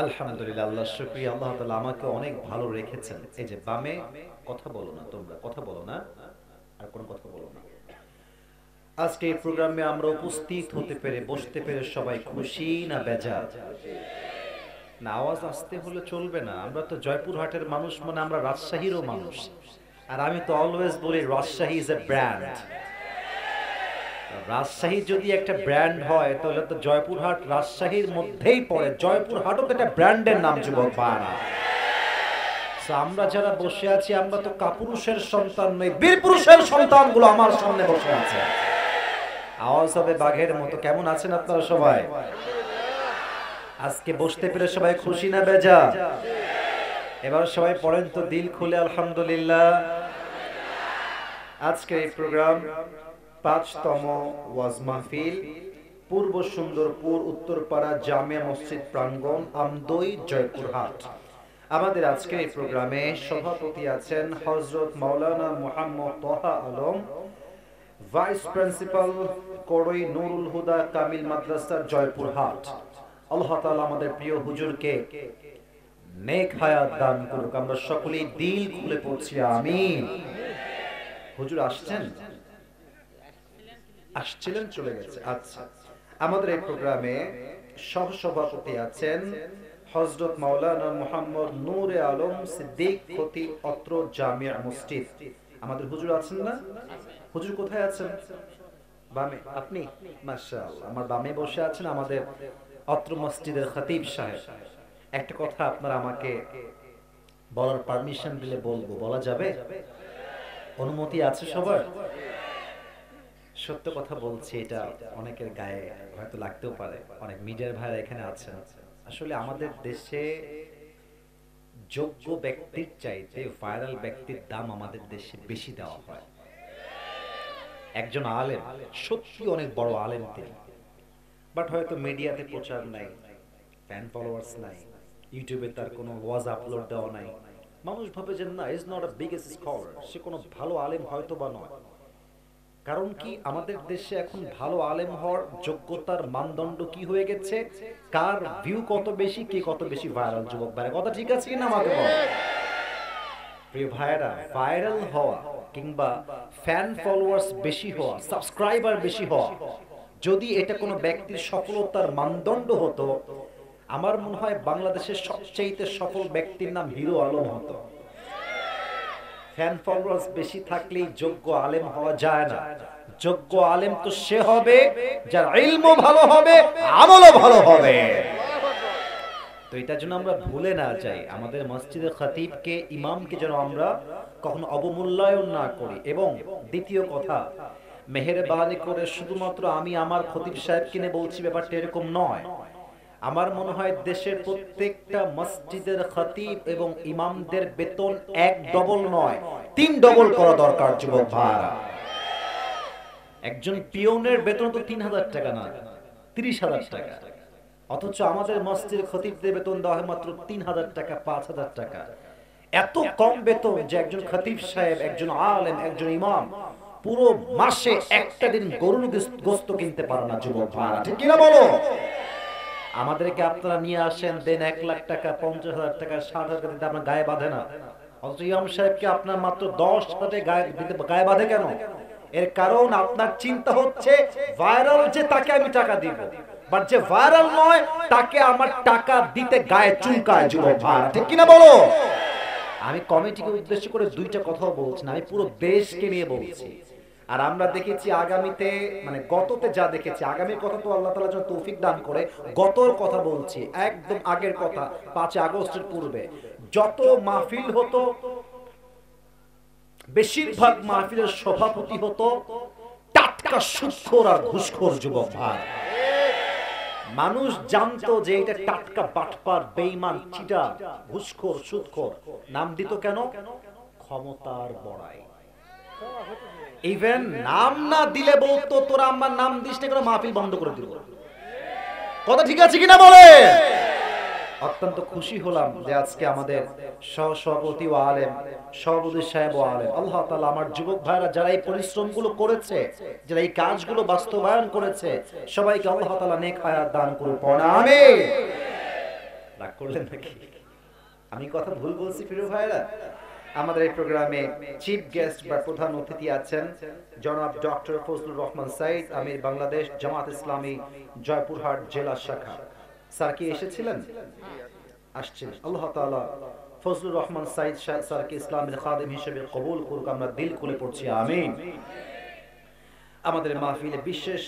আলহামদুলিল্লাহ, আল্লাহর শুকরিয়া। আল্লাহ তাআলা আমাকে অনেক ভালো রেখেছেন। এই যে বামে কথা বলো না, তোমরা কথা বলো না, আর কোনো কথা বলো না। আজকে এই প্রোগ্রামে আমরা উপস্থিত হতে পেরে, বসতে পেরে সবাই খুশি না বেজার? না, আওয়াজ আসতে হলে চলবে না। আমরা তো জয়পুরহাটের মানুষ, মানে আমরা রাজশাহীরও মানুষ। আর আমি তো অলওয়েজ বলি Rajshahi is a brand. Rajshahi যদি একটা ব্র্যান্ড হয় তাহলে তো জয়পুরহাট রাজশাহীর মধ্যেই পড়ে। জয়পুরহাটও তো একটা ব্র্যান্ডের নাম, যুবক ভাইরা। আমরা যারা বসে আছি আমরা তো কাপুরুষের সন্তান নই, বীর পুরুষের সন্তানগুলো আমার সামনে বসে আছে। আওয়াজ হবে বাঘের মতো। কেমন আছেন আপনারা সবাই? আজকে বসতে পেরে সবাই খুশি না বেজা? এবার সবাই পড়েন তো দিল খুলে আলহামদুলিল্লাহ। আজকে এই প্রোগ্রাম ৫তম ওয়াজ মাহফিল, পূর্ব সুন্দরপুর উত্তরপাড়া জামিয়া মসজিদ প্রাঙ্গণ, আমদই, জয়পুরহাট। আমাদের আজকের এই প্রোগ্রামে সভাপতি আছেন হযরত মাওলানা মুহাম্মদ তোহা আলম, ভাইস প্রিন্সিপাল করই নুরুল হুদা কামিল মাদ্রাসা, জয়পুরহাট। আল্লাহ তাআলা আমাদের প্রিয় হুজুরকে নেক হায়াত দান করুক। আমরা সকলেই দিল খুলে পড়ছি আমিন। হুজুর আসছেন? আসছিলেন, চলে গেছে। আচ্ছা, আমাদের এই প্রোগ্রামে সহসভাপতি আছেন হযরত মাওলানা মুহাম্মদ নূরে আলম সিদ্দিক, খতিব অত্র জামিয়া মসজিদ। আমাদের হুজুর আছেন না? হুজুর কোথায় আছেন? বামে। আপনি? মাশাআল্লাহ, আমার বামে বসে আছেন আমাদের অত্র মসজিদের খতিব সাহেব। একটা কথা আপনারা আমাকে বলার পারমিশন দিলে বলবো, বলা যাবে? অনুমতি আছে সবার? সত্য কথা বলছি, এটা অনেকের গায়ে হয়তো লাগতেও পারে, অনেক মিডিয়ার ভাইরা এখানে আছেন। আসলে আমাদের দেশে যোগ্য ব্যক্তির চাইতে ভাইরাল ব্যক্তির দাম আমাদের দেশে বেশি দেওয়া হয়। একজন আলেম, সত্যি অনেক বড় আলেম তিনি, বাট হয়তো মিডিয়াতে প্রচার নাই, ফ্যান ফলোয়ার্স নাই, ইউটিউবে তার কোনো ওয়াজ আপলোড দেওয়া নাই। মানুষ ভাবে যে না, is not a biggest scholar, সে কোনো ভালো আলেম হয়তো বা নয়। কারণ কি, আমাদের দেশে এখন ভালো আলেম হওয়ার যোগ্যতার মানদণ্ড কি হয়ে গেছে? কার ভিউ কত বেশি, কে কত বেশি ভাইরাল। যুবক ভাইরা কথা ঠিক আছে কিনা আমাকে বল। প্রিয় ভাইরা, ভাইরাল হওয়া কিংবা ফ্যান ফলোয়ার্স বেশি হওয়া, সাবস্ক্রাইবার বেশি হওয়া, যদি এটা কোনো ব্যক্তির সফলতার মানদণ্ড হতো, আমার মনে হয় বাংলাদেশের সবচেয়ে সফল ব্যক্তির নাম হিরো আলম হতো। ফ্যান ফলোয়ার্স বেশি থাকলেই যোগ্য আলেম হওয়া যায় না। যোগ্য আলেম তো সে হবে যার ইলমও ভালো হবে, আমলও ভালো হবে। তো এটার জন্য আমরা ভুলে না যাই, আমাদের মসজিদের খতিবকে, ইমামকে যেন আমরা কখনো অবমূল্যায়ন না করি। এবং দ্বিতীয় কথা, মেহেরবানি করে শুধুমাত্র আমি আমার খতিব সাহেবকে নিয়ে বলছি, ব্যাপারটা এরকম নয়। আমার মনে হয় দেশের প্রত্যেকটা মসজিদের খতিব এবং ইমামদের বেতন ১ ডবল নয়, ৩ ডবল করা দরকার। যুবক ভাইরা, একজন পিয়নের বেতন তো ৩,০০০ টাকা না, ৩০,০০০ টাকা। অথচ আমাদের মসজিদের খতিবদের বেতন দেওয়া হয় মাত্র ৩,০০০ টাকা, ৫,০০০ টাকা। এত কম বেতন যে একজন খতিব সাহেব, একজন আলেম, একজন ইমাম পুরো মাসে একটা দিন গরুর গোশত কিনতে পারে না। যুবক ভাইরা ঠিক কিনা বলো? আমাদেরকে আপনারা নিয়ে আসেন, দেন ১,০০,০০০ টাকা, ৫০,০০০ টাকা, ৬০,০০০ টাকা দিতে আপনার গায়ে বাঁধে না। অথচ ইমাম সাহেবকে আপনার মাত্র ১০,০০০ গায়ে বাঁধে কেন? এর কারণ আপনার চিন্তা হচ্ছে ভাইরাল যে তাকে আমি টাকা দিব, বাট যে ভাইরাল নয় তাকে আমার টাকা দিতে গায়ে চুলকায়। যুবক ভাই ঠিক কিনা বলো? আমি কমিটিকে উদ্দেশ্য করে দুইটা কথাও বলছি না, আমি পুরো দেশকে নিয়ে বলছি। আর আমরা দেখেছি আগামীতে, মানে গততে যা দেখেছি, আগামীর কথা তো আল্লাহ তাআলা যেন তৌফিক দান করে। গতর কথা বলছি, একদম আগের কথা, ৫ আগস্টের পূর্বে যত মাহফিল হতো, বেশিরভাগ মাহফিলের সভাপতি হতো টাটকা সুদখোর আর ঘুষখোর। যুবক ভাই, মানুষ জানতো যে এটা টাটকা বাটপার, বেঈমান, চিটার, ঘুষখোর, সুদখোর। নাম দিত কেন? ক্ষমতার বড়াই। ইভেন নাম না দিলে বলতো তোরা আমার নাম দিস না, করে মাহফিল বন্ধ করে দিব। কথা ঠিক আছে কিনা বলে? অত্যন্ত খুশি হলাম যে আজকে আমাদের সহসভাপতি ও আলেম, সভাপতি সাহেব ও আলেম, আল্লাহ তাআলা আমার যুবক ভাইরা যারা এই পরিশ্রমগুলো করেছে, যারা এই কাজগুলো বাস্তবায়ন করেছে, সবাইকে আল্লাহ তাআলা নেক হায়াত দান করুন। আমিন। রাগ করলেন নাকি? আমি কথা ভুল বলছি প্রিয় ভাইরা? আমাদের এই প্রোগ্রামে চিফ গেস্ট বা প্রধান অতিথি আছেন জনাব ডক্টর ফজলুর রহমান সাইদ, আমির বাংলাদেশ জামাত ইসলামী জয়পুরহাট জেলা শাখা। স্যার কি এসেছিলেন? আসছেন। আল্লাহ তাআলা ফজলুর রহমান সাইদ স্যারকে ইসলামের খাদেম হিসেবে কবুল করুক, আমরা দিল খুলে পড়ছি আমিন। আমাদের মাহফিলে বিশেষ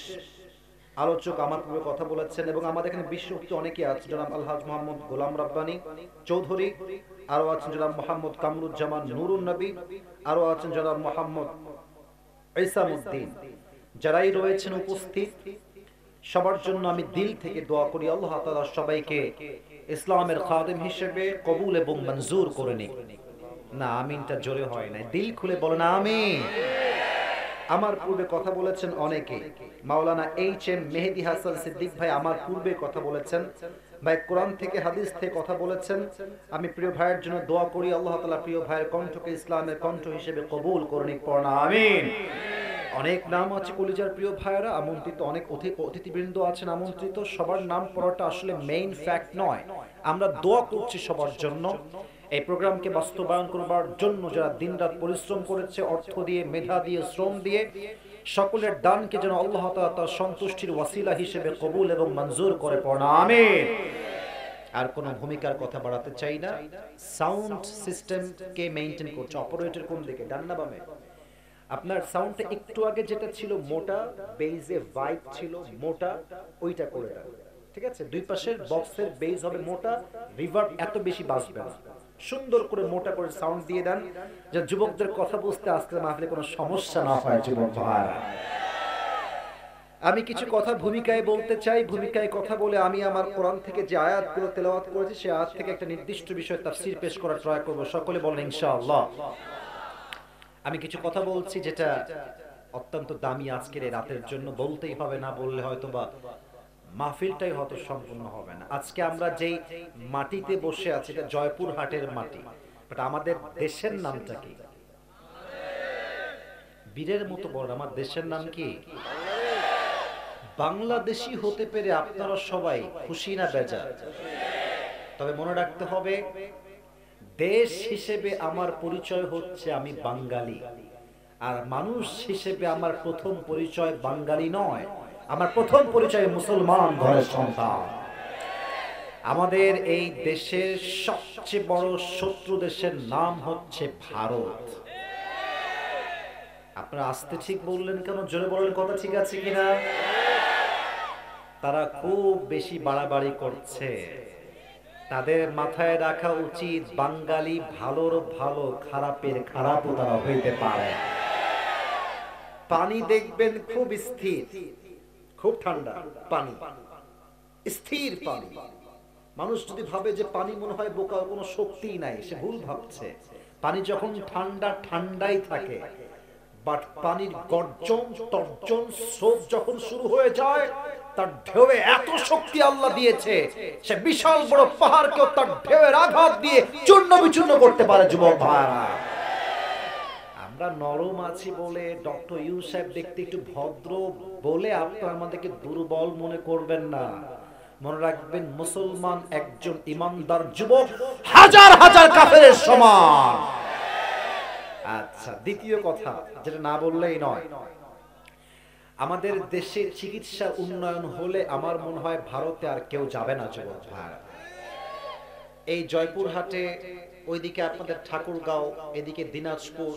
আলোচক আমার পূর্বে কথা বলেছেন এবং আমাদের এখানে বিশ্বস্ত অনেকে আছেন, জনাব আলহাজ মোহাম্মদ গোলাম রাব্বানী চৌধুরী, আরো আছেন জনাব মোহাম্মদ কামরুজ্জামান নুরুন নবী, আরো আছেন জনাব মোহাম্মদ ইসামউদ্দিন। যারাই রয়েছেন উপস্থিত সবার জন্য আমি দিল থেকে দোয়া করি আল্লাহ তাআলা সবাইকে ইসলামের খাদেম হিসেবে কবুল এবং মঞ্জুর করে নিক। না আমিনটা জোরে হয় না, দিল খুলে বলেন আমিন। আমার পূর্বে কথা বলেছেন অনেকে, মাওলানা এইচ.এম. মেহেদী হাসান সিদ্দিক ভাই আমার পূর্বে কথা বলেছেন, ভাই কোরআন থেকে হাদিস থেকে কথা বলেছেন। আমি প্রিয় ভাইয়ের জন্য দোয়া করি আল্লাহ তাআলা প্রিয় ভাইয়ের কণ্ঠকে ইসলামের কণ্ঠ হিসেবে কবুল করে নিক, পড়ুন আমিন। অনেক নাম আছে কলিজার প্রিয় ভাইয়েরা, আমন্ত্রিত অনেক অতিথিবৃন্দ আছেন আমন্ত্রিত, সবার নাম পড়াটা আসলে মেইন ফ্যাক্ট নয়, আমরা দোয়া করছি সবার জন্য। এই প্রোগ্রামকে বাস্তবায়ন করবার জন্য যারা দিনরাত পরিশ্রম করেছে, অর্থ দিয়ে, মেধা দিয়ে, শ্রম দিয়ে, সকলের দানকে যেন আল্লাহ তাআলা তার সন্তুষ্টির ওয়াসিলা হিসেবে কবুল এবং মঞ্জুর করে, পড়ুন আমিন। আর কোনো ভূমিকার কথা বাড়াতে চাই না। সাউন্ড সিস্টেমকে মেইনটেইন করছে অপারেটর কোন দিকে, ডান না বামে? আপনার সাউন্ডটা একটু আগে যেটা ছিল মোটা, বেজে ভাইব ছিল মোটা, ওইটা করে দেন, ঠিক আছে? দুই পাশের বক্সের বেজ হবে মোটা, রিভার্ব এত বেশি বাজবে না, সুন্দর করে মোটা করে সাউন্ড দিয়ে দেন, যে যুবকদের কথা বুঝতে আজকে মাহফিলে কোনো সমস্যা না হয়। যুবক ভাইরা, আমি কিছু কথা ভূমিকায় বলতে চাই। ভূমিকায় কথা বলে আমি আমার কোরআন থেকে যে আয়াতগুলো তেলাওয়াত করেছি সেই আয়াত থেকে একটা নির্দিষ্ট বিষয় তাফসীর পেশ করার ট্রাই করব। সকলে বলেন ইনশাআল্লাহ। আমি কিছু কথা বলছি যেটা অত্যন্ত দামি আজকের এই রাতের জন্য, বলতেই হবে, না বললে হয়তো বা মাহফিলটাই হয়তো সম্পূর্ণ হবে না। আজকে আমরা যেই মাটিতে বসে আছি এটা জয়পুরহাটের মাটি, বাট আমাদের দেশের নামটা কি? বীরের মতো বড়, আমার দেশের নাম কি? বাংলাদেশি হতে পেরে আপনারা সবাই খুশি না বেজার? তবে মনে রাখতে হবে, দেশ হিসেবে আমার পরিচয় হচ্ছে আমি বাঙালি, আর মানুষ হিসেবে আমার প্রথম পরিচয় বাঙালি নয়, আমার প্রথম পরিচয় মুসলমান ঘরের সন্তান। আমাদের এই দেশের সবচেয়ে বড় শত্রু দেশের নাম হচ্ছে ভারত। আপনারা আসতে ঠিক বললেন কেন? জোরে বলেন, কথা ঠিক আছে কিনা? তারা খুব বেশি বাড়াবাড়ি করছে। তাদের মাথায় রাখা উচিত, বাঙালি ভালোর ভালো, খারাপের খারাপও তারা হইতে পারে। পানি দেখবেন খুব স্থির, খুব ঠান্ডা পানি, স্থির পানি। মানুষ যদি ভাবে যে পানি মনে হয় বোকা, কোনো শক্তিই নাই, সে ভুল ভাবছে। পানি যখন ঠান্ডা ঠান্ডাই থাকে, বাট পানির গর্জন তর্জন স্রোত যখন শুরু হয়ে যায়, তার ঢেউয়ে এত শক্তি আল্লাহ দিয়েছে, সে বিশাল বড় পাহাড়কেও তার ঢেউয়ের আঘাত দিয়ে চূর্ণ বিচূর্ণ করতে পারে। যুবক ভাইরা, আমরা নরম আছি বলে, ডক্টর ইউসুফ দেখতে একটু ভদ্র বলে আপনারা আমাদেরকে দুর্বল মনে করবেন না। মনে রাখবেন, মুসলমান একজন ইমানদার যুবক হাজার হাজার কাফেরের সমান। আচ্ছা, দ্বিতীয় কথা যেটা না বললেই নয়, আমাদের দেশে চিকিৎসা উন্নয়ন হলে আমার মনে হয় ভারতে আর কেউ যাবে না। যুবক ভাই, এই জয়পুরহাটে, ওইদিকে আপনাদের ঠাকুরগাঁও, এদিকে দিনাজপুর,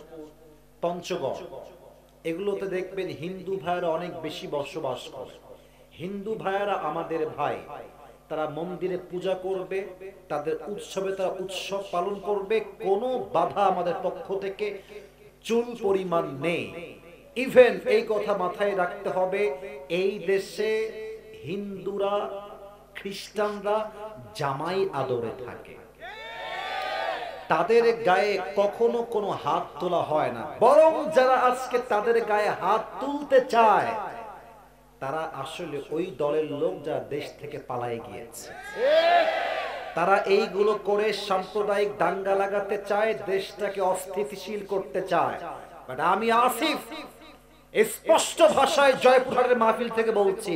পঞ্চগড়, এগুলোতে দেখবেন হিন্দু ভাইয়েরা অনেক বেশি বসবাস করে। হিন্দু ভাইয়েরা আমাদের ভাই, তারা মন্দিরে পূজা করবে, তাদের উৎসবে তারা উৎসব পালন করবে, কোনো বাধা আমাদের পক্ষ থেকে চুল পরিমাণ নেই। ইভেন এই কথা মাথায় রাখতে হবে, এই দেশে হিন্দুরা, খ্রিস্টানরা জামাই আদরে থাকে, তাদের গায়ে কখনো কোনো হাত তোলা হয় না। বরং যারা আজকে তাদের গায়ে হাত তুলতে চায়, তারা আসলে ওই দলের লোক যারা দেশ থেকে পালায়ে গিয়েছে। তারা এইগুলো করে সাম্প্রদায়িক দাঙ্গা লাগাতে চায়, দেশটাকে অস্থিতিশীল করতে চায়। বাট আমি আসিফ স্পষ্ট ভাষায় জয়পুরহাটের মাহফিল থেকে বলছি,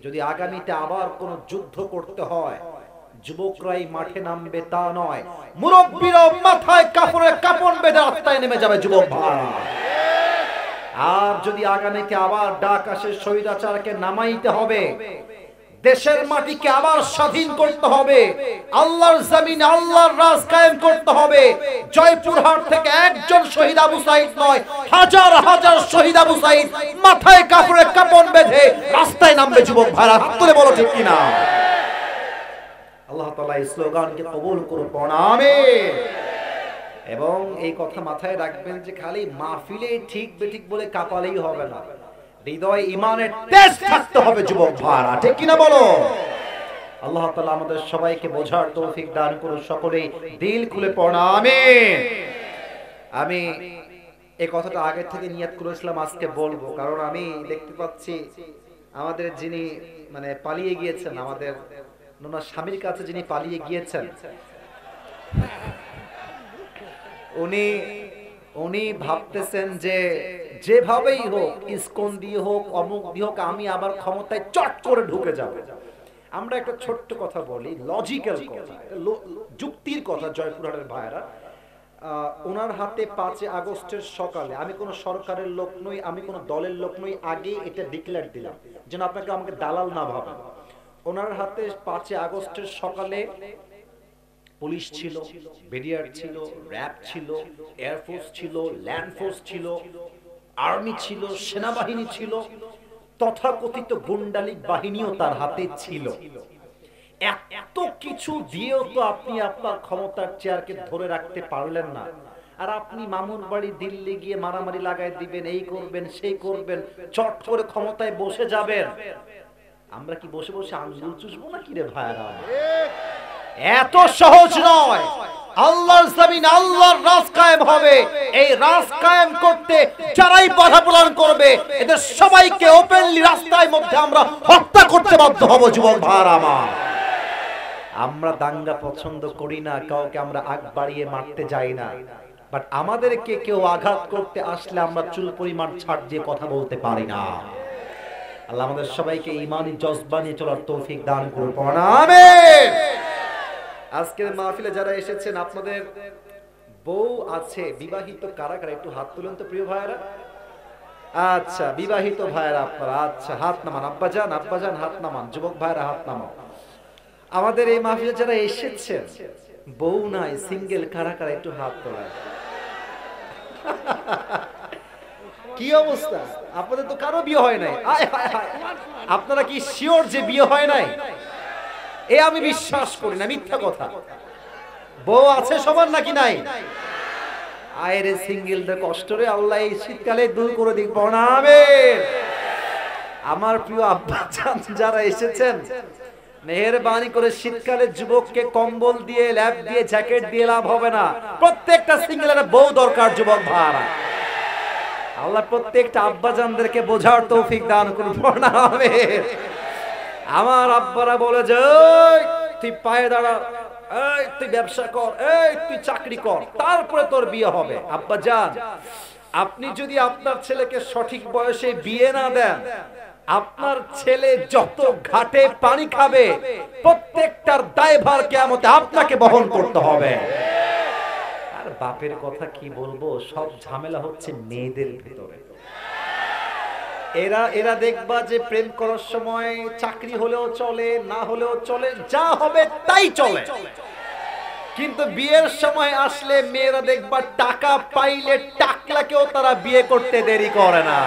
যদি আগামীতে আবার কোনো যুদ্ধ করতে হয়, যুবকরাই মাঠে নামবে তা নয়, মুরব্বীরাও মাথায় কাপড়ের কাপড় বেঁধে রাস্তায় নেমে যাবে যুবক ভাই। আর যদি আগামীতে আবার ডাক আসে স্বৈরাচারকে নামাইতে হবে, দেশের মাটিকে আবার স্বাধীন করতে হবে, আল্লাহর জমিনে আল্লাহর রাজ কায়েম করতে হবে, জয়পুরহাট থেকে একজন শহীদ আবু সাঈদ নয়, হাজার হাজার শহীদ আবু সাঈদ মাথায় কাপড়ের কাপড় বেঁধে রাস্তায় নামবে যুবক ভাইরা। হাত তুলে বলো ঠিক কিনা? আল্লাহ তাআলা এই স্লোগানকে কবুল করুন, আমিন। এবং এই কথা মাথায় রাখবেন যে খালি মাহফিলে ঠিক বেঠিক বলে কাঁপালেই হবে না, হৃদয় ঈমানের তেজ থাকতে হবে যুবক ভাইরা, ঠিক কিনা বলো? আল্লাহ তাআলা আমাদের সবাইকে বোঝার তৌফিক দান করুন, সকলেই দিল খুলে পড়া আমিন। আমি এই কথাটা আগে থেকে নিয়ত করেছিলাম আজকে বলবো, কারণ আমি দেখতে পাচ্ছি আমাদের যিনি মানে পালিয়ে গিয়েছেন, আমাদের ওনার স্বামীর কাছে যিনি পালিয়ে গিয়েছেন, উনি ভাবতেছেন যে যেভাবেই হোক, ইসকন দিয়ে হোক, অমুক দিয়ে হোক, আমি আবার ক্ষমতায় চট করে ঢুকে যাব। আমরা একটা ছোট্ট কথা বলি, লজিক্যাল কথা, যুক্তির কথা। জয়পুরহাটের ভাইরা, ওনার হাতে 5 আগস্টের সকালে, আমি কোনো সরকারের লোক নই, আমি কোনো দলের লোক নই, আগে এটা ডিক্লেয়ার দিলাম যেন আপনাকে আমাকে দালাল না ভাবেন। ওনার হাতে 5 আগস্টের সকালে পুলিশ ছিল, বিডিআর ছিল, র‍্যাব ছিল, এয়ারফোর্স ছিল, ল্যান্ড ফোর্স ছিল, আর্মি ছিল, সেনাবাহিনী ছিল, তথাকথিত গুন্ডালিক বাহিনীও তার হাতে ছিল। এত কিছু দিয়েও তো আপনি আপনার ক্ষমতার চেয়ারকে ধরে রাখতে পারলেন না। আর আপনি মামুর বাড়ি দিল্লি গিয়ে মারামারি লাগাই দিবেন, এই করবেন সেই করবেন, চট করে ক্ষমতায় বসে যাবেন। আমরা কি বসে বসে আঙ্গুল চুষবো না কি রে ভাইরা? এত সহজ নয়। আল্লাহর জমিন আল্লাহর রাজ কায়েম হবে। এই রাজ কায়েম করতে যারাই বাধা প্রদান করবে, এদের সবাইকে ওপেনলি রাস্তার মধ্যে আমরা হত্যা করতে বাধ্য হব যুবক ভাইরা আমার। আমরা দাঙ্গা পছন্দ করি না, কাউকে আমরা আগ বাড়িয়ে মারতে যাই না, বাট আমাদেরকে কেউ আঘাত করতে আসলে আমরা চুল পরিমাণ ছাড় দিয়ে কথা বলতে পারি না। আল্লাহ আমাদের সবাইকে ঈমানি জজবা নিয়ে চলার তৌফিক দান করুন, আমিন। আজকের মাহফিলে যারা এসেছেন, আপনাদের বউ আছে, বিবাহিত কারা কারা একটু হাত তুলেন তো প্রিয় ভাইরা। আচ্ছা, বিবাহিত ভাইরা আপনারা, আচ্ছা হাত নামান। আব্বাজান আব্বাজান হাত নামান, যুবক ভাইরা হাত নামান। আমাদের এই মাহফিলে যারা এসেছেন, বউ নাই, সিঙ্গেল কারা কারা একটু হাত তোলেন। কি অবস্থা আপনাদের? তো কারো বিয়ে হয় নাই। আপনারা কি শিওর যে বিয়ে হয় নাই? এ আমি বিশ্বাস করি না, মিথ্যা কথা। বউ আছে সবার নাকি নাই? আয়রে সিঙ্গেলদের কষ্ট রে আল্লাহ এই শীতকালে দূর করে দিক, আমিন। আমার প্রিয় আব্বাজান যারা এসেছেন, মেহেরবানি করে শীতকালে যুবককে কম্বল দিয়ে, ল্যাপ দিয়ে, জ্যাকেট দিয়ে লাভ হবে না। প্রত্যেকটা সিঙ্গেলের বউ দরকার যুবক ভাইরা। আল্লাহ প্রত্যেকটা আব্বাজানদেরকে বোঝার তৌফিক দান করুন, আমিন। আমার আব্বারা বলে যে তুই পায়ে দাঁড়া, এই তুই ব্যবসা কর, এই তুই চাকরি কর, তারপরে তোর বিয়ে হবে। আব্বাজান, আপনি যদি আপনার ছেলেকে সঠিক বয়সে বিয়ে না দেন, আপনার ছেলে যত ঘাটে পানি খাবে, প্রত্যেকটার দায়ভার কিয়ামতে আপনাকে বহন করতে হবে। আর বাপের কথা কি বলবো, সব ঝামেলা হচ্ছে মেয়েদের ভিতরে। এরা দেখবা যে প্রেম করার সময় চাকরি হলেও চলে, না হলেও চলে, যা হবে তাই চলে, কিন্তু বিয়ের সময় আসলে মেয়েরা দেখবা টাকা পাইলে টাকলাকেও তারা বিয়ে করতে দেরি করে না।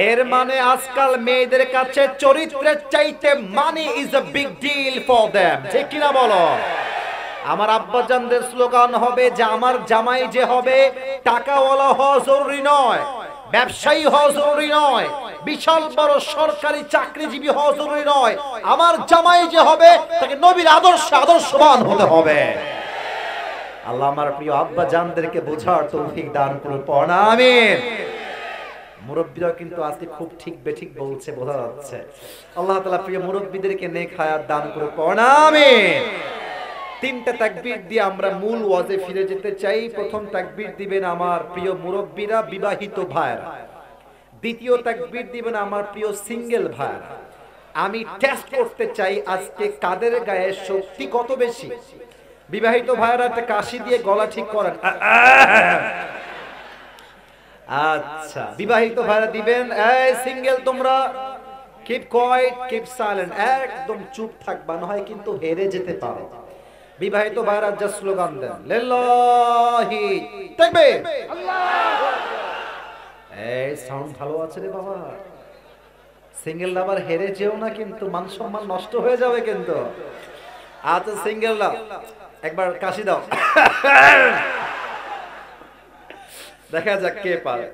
এর মানে আজকাল মেয়েদের কাছে চরিত্রের চাইতে money is a big deal for them, ঠিক কিনা বলো? আমার আব্বাজানদের স্লোগান হবে যে আমার জামাই যে হবে টাকাওয়ালা হওয়া জরুরি নয়, ব্যবসায়ী হওয়া জরুরি নয়, বিশাল বড় সরকারি চাকরিজীবী হওয়া জরুরি নয়, আমার জামাই যে হবে তাকে নবীর আদর্শবান হতে হবে। আল্লাহ আমার প্রিয় আব্বাজানদেরকে বোঝার তৌফিক দান করুন, আমিন। মুরব্বীরা কিন্তু আজকে খুব ঠিক বেঠিক বলছে, বোঝা যাচ্ছে। আল্লাহ তাআলা প্রিয় মুরব্বীদেরকে নেক হায়াত দান করুন, আমিন। 3টা তাকবীর দিয়ে আমরা মূল ওয়াজে ফিরে যেতে চাই। প্রথম তাকবীর দিবেন আমার প্রিয় মুরব্বীরা, বিবাহিত ভাইরা। দ্বিতীয় তাকবীর দিবেন আমার প্রিয় সিঙ্গেল ভাইরা। আমি টেস্ট করতে চাই আজকে কাদের গায়ে শক্তি কত বেশি। বিবাহিত ভাইরা একটা কাশি দিয়ে গলা ঠিক করেন। আচ্ছা, বিবাহিত ভাইরা দিবেন। এই সিঙ্গেল তোমরা কিপ কোয়াইট, কিপ সাইলেন্ট, একদম চুপ থাকবা, না হয় কিন্তু হেরে যেতে পারো। বিবাহিত ভাইরা জাস্ট স্লোগান দেন, লিল্লাহি তাকবীর, আল্লাহু আকবার। এই সাউন্ড ভালো আছে রে বাবা। সিঙ্গেল আবার হেরে যেও না, কিন্তু মান সম্মান নষ্ট হয়ে যাবে কিন্তু। আচ্ছা সিঙ্গেল একবার কাশি দাও, দেখা যাক কে পারে।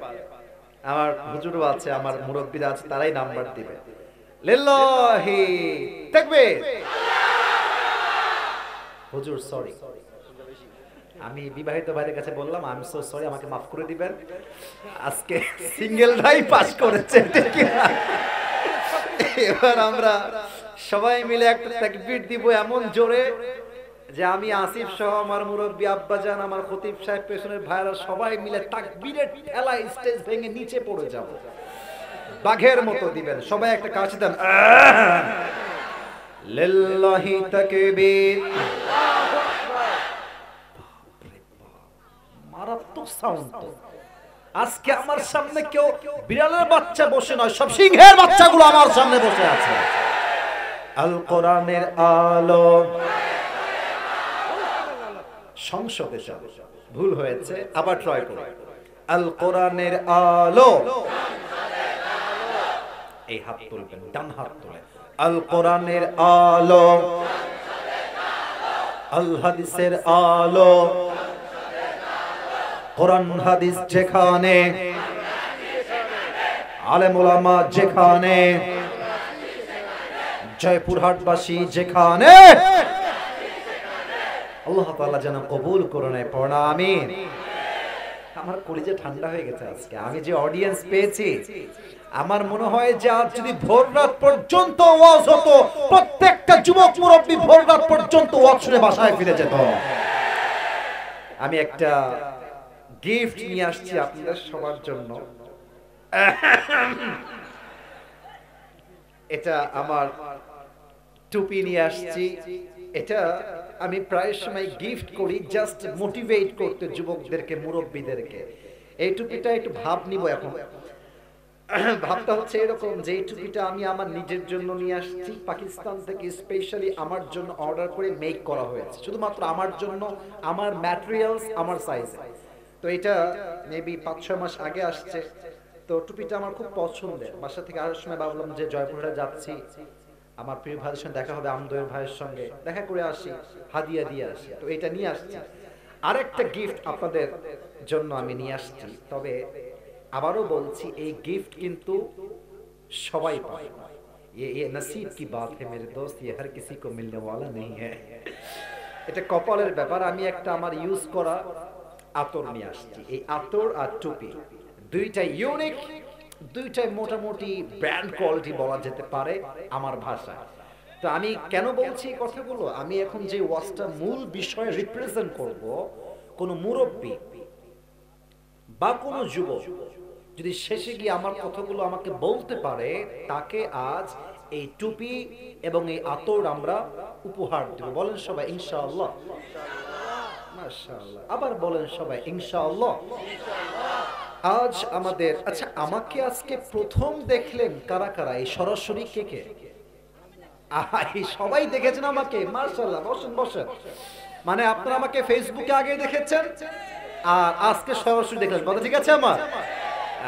আমার হুজুরও আছে, আমার মুরব্বিরা আছে, তারাই নাম্বার দিবে। লিল্লাহি তাকবীর। হুজুর সরি, আমি বিবাহিত ভাইদের কাছে বললাম আমি সো সরি, আমাকে মাফ করে দিবেন। আজকে সিঙ্গেলরাই পাস করেছে, ঠিক না? এবার আমরা সবাই মিলে একটা তাকবীর দিব এমন জোরে যে আমি আসিফ সহ আমার মুরব্বী আব্বাজান, আমার খতিব সাহেব, পেছনের ভাইরা সবাই মিলে তাকবীরের ঠেলায় স্টেজ ভেঙে নিচে পড়ে যাব। বাঘের মতো দিবেন সবাই, একটা কাশি দেন। লিল্লাহি তাকবীর, আল্লাহু আকবার। মারাত্মক সাউন্ড তো। আজকে আমার সামনে কেউ বিড়ালের বাচ্চা বসে নয়, সব সিংহের বাচ্চাগুলো আমার সামনে বসে আছে। আল কোরআনের আলো, সংসদে যাব, ভুল হয়েছে, আবার ট্রাই করো। আল কোরআনের আলো, এই হাত তুলবেন, ডান হাত তুলে। আল কোরআনের আলো, আল হাদিসের আলো, কোরআন হাদিস যেখানে, আলেম ওলামা যেখানে, জয়পুরহাটবাসী যেখানে, আল্লাহ তাআলা যেন কবুল করে নেয়। পড়া আমিন। আমার কলিজা ঠান্ডা হয়ে গেছে আজকে, আমি যে অডিয়েন্স পেয়েছি। আমার মনে হয় যে আজ যদি ভোর রাত পর্যন্ত ওয়াজ হতো, প্রত্যেকটা যুবক মুরব্বী ভোর রাত পর্যন্ত ওয়াজ শুনে বাসায় ফিরে যেত। আমি একটা গিফট নিয়ে আসছি আপনাদের সবার জন্য। এটা আমার টুপি নিয়ে আসছি। এটা আমি প্রায় সময় গিফট করি জাস্ট মোটিভেট করতে যুবকদেরকে, মুরব্বীদেরকে। এই টুপিটা একটু ভাব নিব এখন। ভাবটা হচ্ছে এরকম যে এই টুপিটা আমি আমার নিজের জন্য নিয়ে আসছি, পাকিস্তান থেকে স্পেশালি আমার জন্য অর্ডার করে মেক করা হয়েছে, শুধুমাত্র আমার জন্য, আমার ম্যাটেরিয়ালস, আমার সাইজে। তো এটা মেবি 5-6 মাস আগে আসছে। তো টুপিটা আমার খুব পছন্দের। বাসা থেকে আসার সময় ভাবলাম যে জয়পুরহাটে যাচ্ছি, আমার প্রিয় ভাইয়ের সঙ্গে দেখা হবে, আমদোয়ের ভাইয়ের সঙ্গে দেখা করে আসি, হাদিয়া দিয়ে আসি। তো এটা নিয়ে আসছি। আরেকটা গিফট আপনাদের জন্য আমি নিয়ে আসছি। তবে আবারও বলছি, এই গিফট কিন্তু সবাই পায়। ये नसीब की बात है मेरे दोस्त, ये हर किसी को मिलने वाला नहीं है। এটা কপালের ব্যাপার। আমি একটা আমার ইউজ করা আতর নিয়ে আসছি। এই আতর আর টুপি দুইটাই ইউনিক, দুইটাই মোটামুটি ব্র্যান্ড কোয়ালিটি বলা যেতে পারে আমার ভাষায়। তো আমি কেন বলছি এই কথাগুলো, আমি এখন যে ওয়াজটা মূল বিষয় রিপ্রেজেন্ট করব, কোন মুরব্বী বা কোন যুবক যদি শেষে গিয়ে আমার কথাগুলো আমাকে বলতে পারে, তাকে আজ এই টুপি এবং এই আতর আমরা উপহার দেব। বলেন সবাই ইনশাআল্লাহ। মাশাআল্লাহ। আবার বলেন সবাই ইনশাআল্লাহ। আজ আমাদের, আচ্ছা আমাকে আজকে প্রথম দেখলেন কারা কারা? এই সরাসরি কে কে? সবাই দেখেছেন আমাকে, মাশাআল্লাহ। বসেন বসেন। মানে আপনারা আমাকে ফেসবুকে আগে দেখেছেন আর আজকে সরাসরি দেখলেন, কথা ঠিক আছে আমার?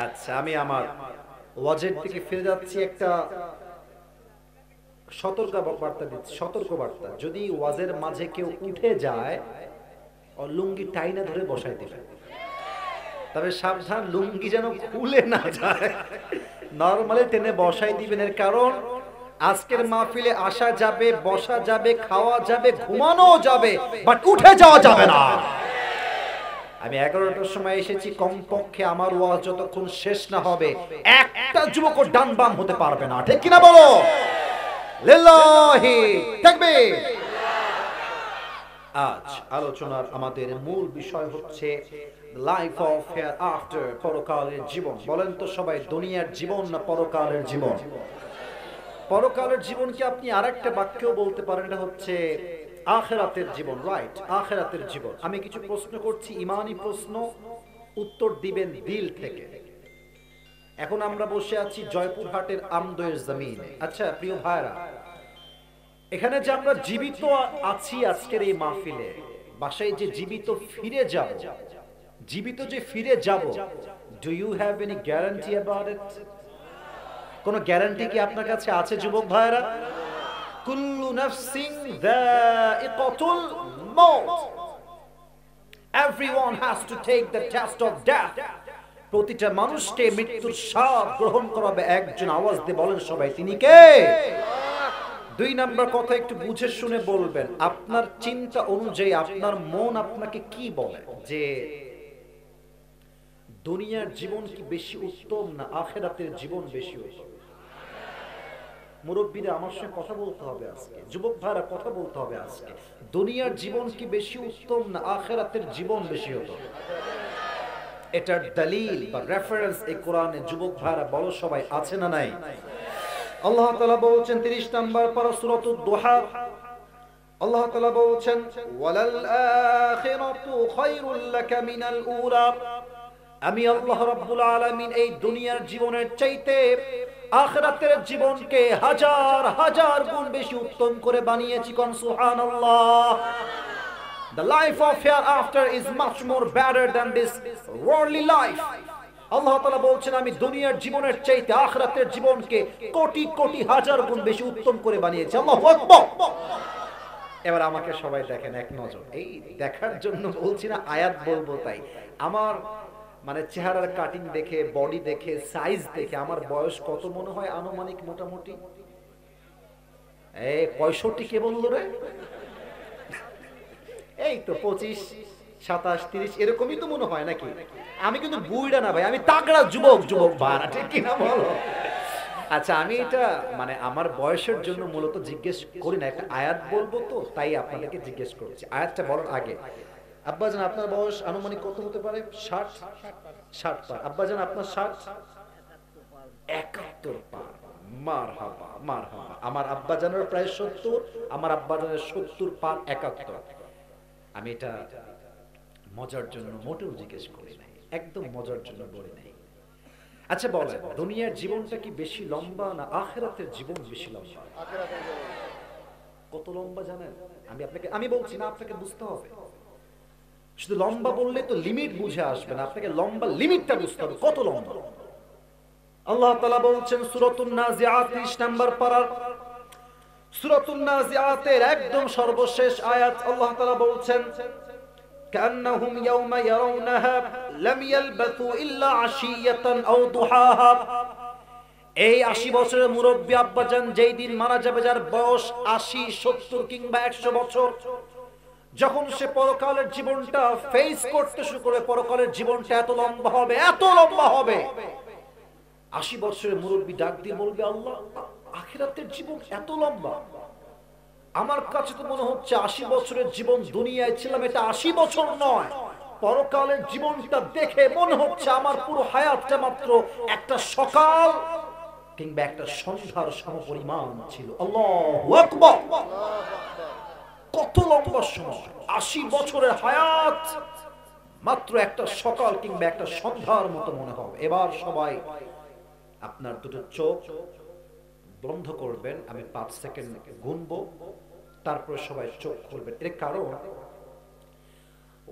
আচ্ছা, আমি আমার ওয়াজের দিকে ফিরে যাচ্ছি। একটা সতর্ক বার্তা দিচ্ছি, সতর্ক বার্তা। যদি ওয়াজের মাঝে কেউ উঠে যায়, লুঙ্গি টাইনা ধরে বসাই দিবেন। তবে সাবধান, লুঙ্গি যেন খুলে না যায়, নরমালি টেনে বসাই দিবেন। এর কারণ আজকের মাহফিলে আসা যাবে, বসা যাবে, খাওয়া যাবে, ঘুমানো যাবে, বাট উঠে যাওয়া যাবে না। আমি 11টার সময় এসেছি, কমপক্ষে আমার ওয়াজ যতক্ষণ শেষ না হবে একটা যুবক ডান বাম হতে পারবে না, ঠিক কিনা বলো? লিল্লাহি তাকবীর। আজ আলোচনার আমাদের মূল বিষয় হচ্ছে লাইফ অফ হেয়ার আফটার, পরকালের জীবন। বলেন তো সবাই, দুনিয়ার জীবন না পরকালের জীবন? পরকালের জীবনকে আপনি আরেকটা বাক্যেও বলতে পারেন, এটা হচ্ছে আখিরাতের জীবন। রাইট, আখিরাতের জীবন। আমি কিছু প্রশ্ন করছি, ঈমানি প্রশ্ন, উত্তর দিবেন দিল থেকে। এখন আমরা বসে আছি জয়পুরহাটের আমদোয়ের জমিনে। আচ্ছা প্রিয় ভাইরা, এখানে যে আমরা জীবিত আছি আজকের এই মাহফিলে, বাসায় যে জীবিত ফিরে যাব, জীবিত যে ফিরে যাব, do you have any guarantee about it? কোন গ্যারান্টি কি আপনার কাছে আছে যুবক ভাইরা? কুল্লু নাফসিন যায়িকাতুল মাউত, everyone has to take the test of death. প্রতিটা মানুষকে মৃত্যুর স্বাদ গ্রহণ করাবে একজন। আওয়াজ দিয়ে বলেন সবাই, তিনি কে? দুই নাম্বার কথা একটু বুঝে শুনে বলবেন। আপনার চিন্তা অনুযায়ী আপনার মন আপনাকে কি বলে, যে দুনিয়ার জীবন কি বেশি উত্তম না আখিরাতের জীবন বেশি উত্তম? মুরব্বীরা আমার সঙ্গে কথা বলতে হবে আজকে, যুবক ভাইরা কথা বলতে হবে আজকে। দুনিয়ার জীবন কি বেশি উত্তম না আখিরাতের জীবন বেশি উত্তম? এটার দলিল বা রেফারেন্স এই কোরআনে যুবক ভাইরা বলো সবাই, আছে না নাই? আল্লাহ তাআলা বলছেন 30 নম্বর পারা সূরাতুদ দুহা, আল্লাহ তাআলা বলছেন ওয়ালাল আখিরাতু খায়রুল লাকা মিনাল উলা। আমি আল্লাহ রাব্বুল আলামিন এই দুনিয়ার জীবনের চাইতে আখিরাতের জীবনকে হাজার হাজার গুণ বেশি উত্তম করে বানিয়েছি। কোন সুবহানাল্লাহ। The life of hereafter is much more better than this worldly life. আল্লাহ তাআলা বলছেন আমি দুনিয়ার জীবনের চাইতে আখিরাতের জীবনকে কোটি কোটি হাজার গুণ বেশি উত্তম করে বানিয়েছি। আল্লাহু আকবার। এবার আমাকে সবাই দেখেন এক নজর। এই দেখার জন্য বলছি না, আয়াত বলবো তাই। আমার মানে চেহারার কাটিং দেখে, বডি দেখে, সাইজ দেখে আমার বয়স কত মনে হয় আনুমানিক? মোটামুটি 65 কে বললো রে? এই তো 25, 27, 30 এরকমই তো মনে হয় নাকি? আমি কিন্তু বুইড়া না ভাই, আমি তাগড়া যুবক, যুবক ভাড়া, ঠিক কিনা বলো? আচ্ছা, আমি এটা মানে আমার বয়সের জন্য মূলত জিজ্ঞেস করি না, একটা আয়াত বলবো তো তাই আপনাদেরকে জিজ্ঞেস করছি। আয়াতটা বলার আগে, আব্বাজান আপনার বয়স আনুমানিক কত হতে পারে? 60 পার। আব্বাজান আপনার 71 পার। মারহাবা, মারহাবা। আমার আব্বাজানের প্রায় 70, আমার আব্বাজানের 70 পার 71। আমি এটা মজার জন্য মোটেও জিজ্ঞেস করি নাই, একদম মজার জন্য বলি নাই। আচ্ছা বলেন, দুনিয়ার জীবনটা কি বেশি লম্বা না আখিরাতের জীবন বেশি লম্বা? কত লম্বা জানেন? আমি বলছি না, আপনাকে বুঝতে হবে। শুধু লম্বা বললে তো লিমিট বুঝে আসবে না, আপনাকে লম্বা লিমিটটা বুঝতে হবে কত লম্বা। আল্লাহ তাআলা বলছেন সূরাতুন নাজিআত 30 নম্বর পারার সূরাতুন নাজিআতের একদম সর্বশেষ আয়াত। আল্লাহ তাআলা বলছেন কান্নাহুম ইয়াওমা ইয়ারাউনাহা লাম ইয়ালবাথু ইল্লা আশিয়াতান আও দুহাহা। এই 80 বছরের মুরব্বি আব্বাজান যেই দিন মারা যাবে, যার বয়স 80, 70 কিংবা 100 বছর, যখন সে পরকালের জীবনটা ফেস করতে শুরু করে, পরকালের জীবনটা এত লম্বা হবে, এত লম্বা হবে। 80 বছরের মুরব্বি ডাক দিয়ে বলবে, আল্লাহ আখিরাতের জীবন এত লম্বা, আমার কাছে তো মনে হচ্ছে 80 বছরের জীবন দুনিয়ায় ছিলাম, এটা 80 বছর নয়। পরকালের জীবনটা দেখে মনে হচ্ছে আমার পুরো হায়াতটা মাত্র একটা সকাল কিংবা একটা সন্ধ্যার সমপরিমাণ ছিল। আল্লাহু আকবার। কত লম্বা সময়! 80 বছরের হায়াত মাত্র একটা সকাল কিংবা একটা সন্ধ্যার মতো মনে হবে। এবার সবাই আপনার দুটো চোখ বন্ধ করবেন, আমি 5 সেকেন্ড গুনবো, তারপর সবাই চোখ খুলবেন। এর কারণ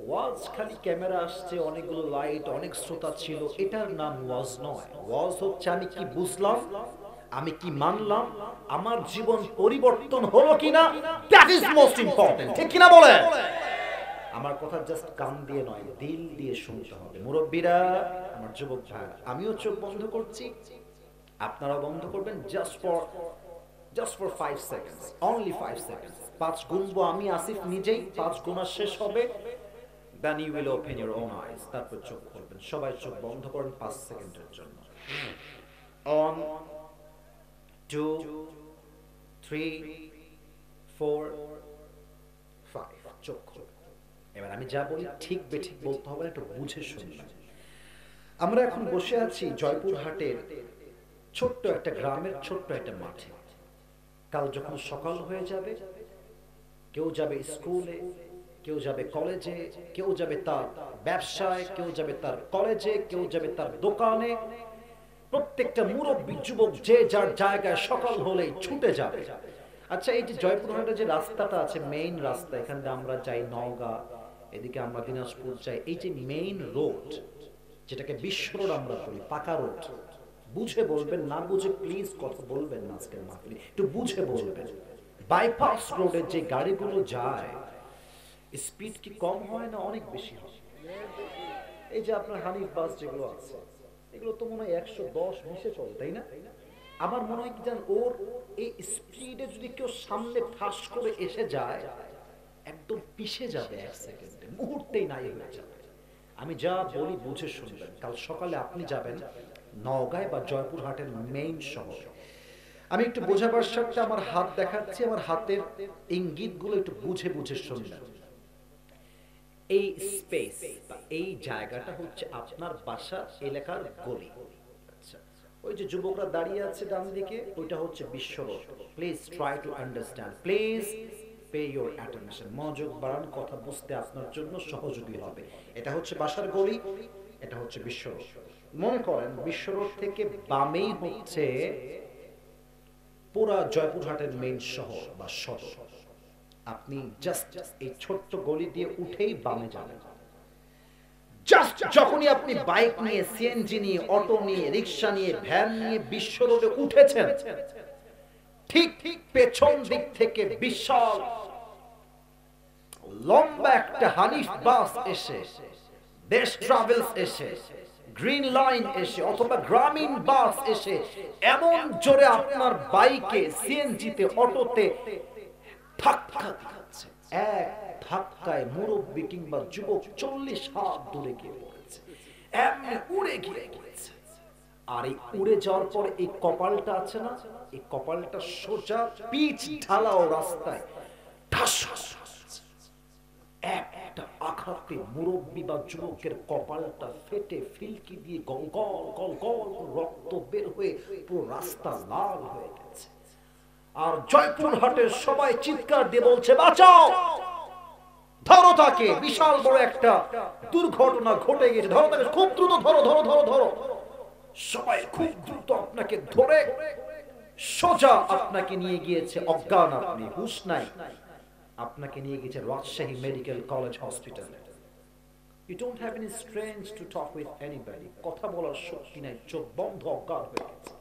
ওয়াজ খালি ক্যামেরা আসছে, অনেকগুলো লাইট, অনেক শ্রোতা ছিল, এটার নাম ওয়াজ নয়। ওয়াজ হচ্ছে আমি কি বুঝলাম, আমি কি মানলাম, আমার জীবন পরিবর্তন হলো কিনা, দ্যাট ইজ মোস্ট ইম্পর্টেন্ট, ঠিক কিনা বলে? আমার কথা জাস্ট কান দিয়ে নয়, দিল দিয়ে শুনতে হবে। মুরব্বীরা, আমার যুবক ভাই, আমিও চোখ বন্ধ করছি, আপনারা বন্ধ করবেন, just for 5 seconds, only 5 seconds। 5 গুনবো আমি আসিফ নিজেই, 5 গুণা শেষ হবে, then you will open your own eyes, তারপর চোখ খুলবেন। সবাই চোখ বন্ধ করেন 5 সেকেন্ডের জন্য। 1 2 3 4 5 চোখ খুলবেন। এবার আমি যা বলি ঠিক বেঠিক বলতে হবে না, একটু বুঝে শুনবেন। আমরা এখন বসে আছি জয়পুরহাটের ছোট্ট একটা গ্রামের ছোট্ট একটা মাঠে। কাল যখন সকাল হয়ে যাবে, কেউ যাবে স্কুলে, কেউ যাবে কলেজে, কেউ যাবে তার ব্যবসায়, কেউ যাবে তার কলেজে, কেউ যাবে তার দোকানে। প্রত্যেকটা মুরব্বী যুবক যে যার জায়গায় সকাল হলেই ছুটে যাবে। আচ্ছা, এই যে জয়পুরহাটের যে রাস্তাটা আছে, মেইন রাস্তা, এখান থেকে আমরা যাই নওগাঁ, এদিকে আমরা দিনাজপুর যাই, এই যে মেইন রোড, যেটাকে বিশ্ব রোড আমরা বলি, পাকা রোড, বুঝে বলবেন, না বুঝে প্লিজ কথা বলবেন না আজকের মাহফিলে, একটু বুঝে বলবেন। বাইপাস রোডে যে গাড়িগুলো যায়, স্পিড কি কম হয় না অনেক বেশি হয়? এই যে আপনার হানিফ বাস যেগুলো আছে, এগুলো তো মনে হয় 110-20-এ চলে, তাই না? আমার মনে হয় কি জান, ওর এই স্পিডে যদি কেউ সামনে ঠাস করে এসে যায়, একদম পিষে যাবে, 1 সেকেন্ডে, মুহূর্তেই নাই হয়ে যাবে। আমি যা বলি বুঝে শুনবেন। কাল সকালে আপনি যাবেন নওগাঁয় বা জয়পুরহাটের মেইন শহরে। আমি একটু বোঝাবার সাথে আমার হাত দেখাচ্ছি, আমার হাতের ইঙ্গিতগুলো একটু বুঝে বুঝে শুনবেন। এই স্পেস বা এই জায়গাটা হচ্ছে আপনার বাসা এলাকার গলি। আচ্ছা, ওই যে যুবকরা দাঁড়িয়ে আছে ডান দিকে, ওইটা হচ্ছে বিশ্ব road. Please try to understand, please pay your attention, মনোযোগ বাড়ান, কথা বুঝতে আপনার জন্য সহযোগী হবে। এটা হচ্ছে বাসার গলি, এটা হচ্ছে বিশ্ব রোড। মনে করেন বিশ্ব রোড থেকে বামেই হচ্ছে পুরা জয়পুরহাটের মেইন শহর বা সদর। আপনি জাস্ট এই ছোট্ট গলি দিয়ে উঠেই বামে যাবেন। জাস্ট যখনই আপনি বাইক নিয়ে, সিএনজি নিয়ে, অটো নিয়ে, রিক্সা নিয়ে, ভ্যান নিয়ে বিশ্ব রোডে উঠেছেন, ঠিক ঠিক পেছন দিক থেকে বিশাল লম্বা একটা হানিফ বাস এসে, দেশ ট্রাভেলস এসে, গ্রিন লাইন এসে, অথবা গ্রামীণ বাস এসে এমন জোরে আপনার বাইকে, সিএনজিতে, অটোতে ধাক্কা দিচ্ছে, এক ধাক্কায় মুরব্বী কিংবা যুবক 40 হাত দূরে গিয়ে পড়েছে, এমনি উড়ে গিয়ে পড়েছে। আর এই উড়ে যাওয়ার পর এই কপালটা আছে না, এই কপালটা সোজা পিচ ঢালাও রাস্তায় ঠাস একটা আঘাতে মুরব্বী বা যুবকের কপালটা ফেটে ফিলকি দিয়ে গল গল গল গল রক্ত বের হয়ে পুরো রাস্তা লাল হয়ে গেছে। আর জয়পুরহাটের সবাই চিৎকার দিয়ে বলছে, বাঁচাও, ধরো তাকে, বিশাল বড় একটা দুর্ঘটনা ঘটে গেছে, ধরো তাকে, খুব দ্রুত ধরো, ধরো ধরো ধরো। সবাই খুব দ্রুত আপনাকে ধরে সোজা আপনাকে নিয়ে গিয়েছে, অজ্ঞান আপনি, হুঁশ নাই, আপনাকে নিয়ে গেছে রাজশাহী মেডিকেল কলেজ হসপিটালে। You don't have any strength to talk with anybody, কথা বলার শক্তি নাই, চোখ বন্ধ, অজ্ঞান হয়ে গেছে।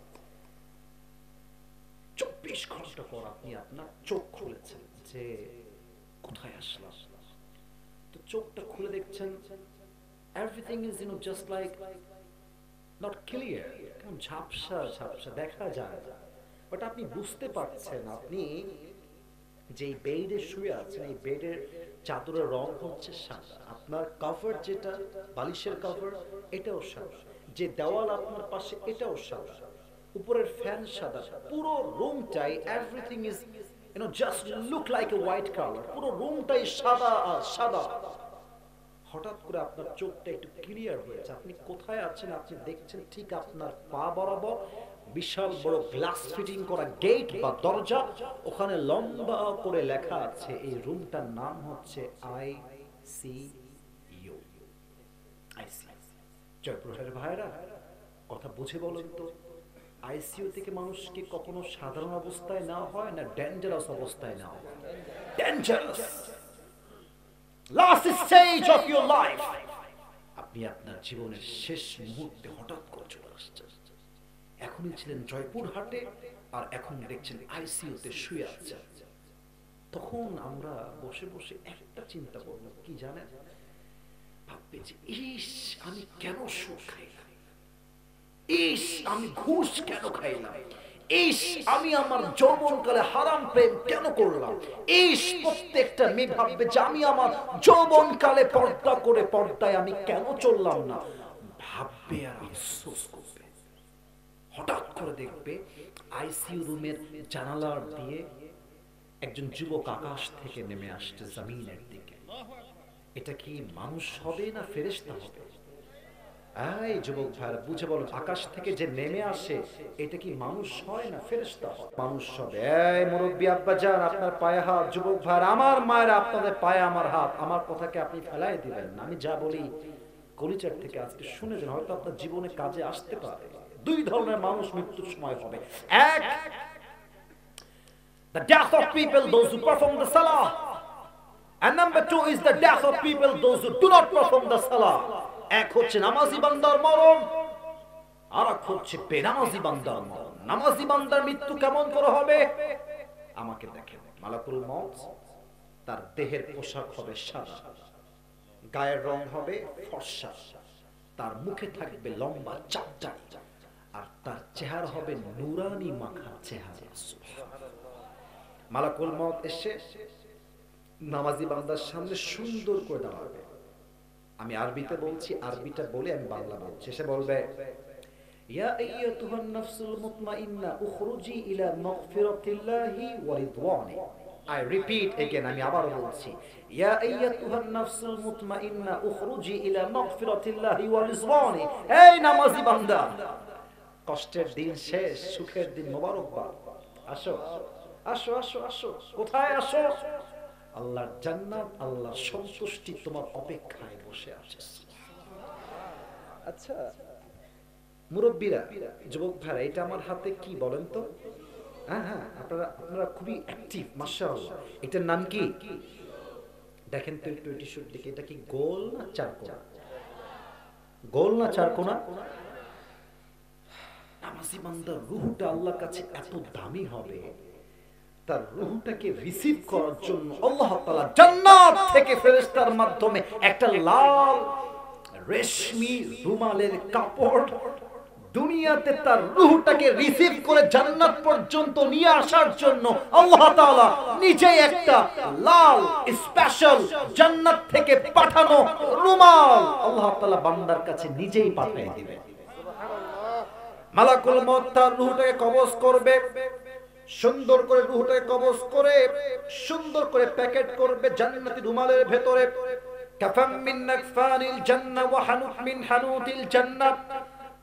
24 ঘন্টা পর আপনি আপনার চোখ খুলেছেন, যে কোথায় আসলাম। তো চোখটা খুলে দেখছেন everything is just like not clear, কেমন ঝাপসা ঝাপসা দেখা যায়। বাট আপনি বুঝতে পারছেন, আপনি যে বেডে শুয়ে আছেন, এই বেডের চাদরের রং হচ্ছে সাদা, আপনার কভার যেটা বালিশের কভার এটাও সাদা, যে দেওয়াল আপনার পাশে এটাও সাদা, উপরের ফ্যান সাদা, পুরো রুমটাই everything is just look like a white colour, পুরো রুমটাই সাদা আর সাদা। হঠাৎ করে আপনার চোখটা একটু ক্লিয়ার হয়েছে, আপনি কোথায় আছেন আপনি দেখছেন, ঠিক আপনার পা বরাবর বিশাল বড় গ্লাস ফিটিং করা গেট বা দরজা, ওখানে লম্বা করে লেখা আছে এই রুমটার নাম হচ্ছে আইসিইউ। জয়পুরহাটের ভাইরা কথা বুঝে বলেন তো, আইসিইউ থেকে মানুষকে কখনো সাধারণ অবস্থায় না হয় না ডেঞ্জারাস অবস্থায় না হয়? Dangerous, last stage of your life. আপনি আপনার জীবনের শেষ মুহূর্তে হঠাৎ করে চলে আসছেন। এখনই ছিলেন জয়পুরহাটে আর এখন দেখছেন আইসিইউতে শুয়ে আছেন। তখন আমরা বসে বসে একটা চিন্তা করব, কি জানেন? ভাববে যে ইস, আমি কেন সুখ খাইলাম, ইস আমি ঘুষ কেন খাইলাম, ইস আমি আমার যৌবনকালে হারাম প্রেম কেন করলাম, ইস প্রত্যেকটা মেয়ে ভাববে যে আমি আমার যৌবনকালে পর্দা করে পর্দায় আমি কেন চললাম না, ভাববে আর আফসোস করবে। হঠাৎ করে দেখবে আইসিইউ রুমের জানালার দিয়ে একজন যুবক আকাশ থেকে নেমে আসছে জমিনের দিকে। এটা কি মানুষ হবে না ফেরেশতা হবে? এই যুবক ভাইরা বুঝে বলুন, আকাশ থেকে যে নেমে আসে এটা কি মানুষ হয় না ফেরেশতা হয়? মানুষ হবে। এই মুরব্বি আব্বা যান, আপনার পায়ে হাত। যুবক ভাইরা, আমার মায়েরা, আপনাদের পায়ে আমার হাত। আমার কথাকে আপনি ফেলাই দিবেন না। আমি যা বলি কলিজার থেকে আজকে শুনে যান, হয়তো আপনার জীবনে কাজে আসতে পারে। দুই ধরনের মানুষ মৃত্যুর সময় হবে। এক, the death of people, those who perform the salah. And number two is the death of people, those who do not perform the salah. এক হচ্ছে নামাজি বান্দার মরণ, আর এক হচ্ছে বেনামাজি বান্দার মরণ। নামাজি বান্দার মৃত্যু কেমন করে হবে? আমাকে দেখেন, মালাকুল মউত তার দেহের পোশাক হবে সাদা, গায়ের রং হবে ফর্সা, তার মুখে থাকবে লম্বা চাপচাপ, আর তার চেহারা হবে নুরানি মাখা চেহারা। মালাকুল মউত এসে নামাজি বান্দার সামনে সুন্দর করে দাঁড়াবে। আমি আরবিতে বলছি, আরবিটা বলে আমি বাংলা বলছি। সে বলবে, ইয়া আইয়াতুহান নাফসুল মুতমাইন্না উখরুজি ইলা মাগফিরাতিল্লাহি ওয়া রিদওয়ানি। I repeat again, আমি আবার বলছি, ইয়া আইয়াতুহান নাফসুল মুতমাইন্না উখরুজি ইলা মাগফিরাতিল্লাহি ওয়া রিদওয়ানি। এই নামাজি বান্দা, কষ্টের দিন শেষ, সুখের দিন মোবারকবাদ। আসো আসো আসো আসো। কোথায় আসো? আল্লাহর জান্নাত, আল্লাহর সন্তুষ্টি তোমার অপেক্ষায় বসে আছে। আচ্ছা মুরব্বীরা, যুবক ভাইরা, এটা আমার হাতে কি বলেন তো? হ্যাঁ হ্যাঁ, আপনারা খুবই অ্যাক্টিভ, মাশাআল্লাহ। এটার নাম কি দেখেন তো একটু টিস্যুর দিকে। এটা কি গোল না চারকোনা? গোল না চারকোনা? নামাজি বান্দার রূহটা আল্লাহর কাছে এত দামি হবে, তার রূহটাকে রিসিভ করার জন্য আল্লাহ তাআলা জান্নাত থেকে ফেরেশতার মাধ্যমে একটা লাল রেশমি রুমালের কাপড় দুনিয়াতে তার রূহটাকে রিসিভ করে জান্নাত পর্যন্ত নিয়ে আসার জন্য আল্লাহ তাআলা নিজে একটা লাল স্পেশাল জান্নাত থেকে পাঠানো রুমাল আল্লাহ তাআলা বান্দার কাছে নিজেই পাঠিয়ে দিবেন। মালাকুল মউত তার রূহটাকে কবজ করবে, সুন্দর করে রূহটাকে কবজ করে সুন্দর করে প্যাকেট করবে জান্নাতি রুমালের ভেতরে। কাফাম মিন নাকফানিল জান্নাহ ওয়া হানুত মিন হানুতিল জান্নাহ।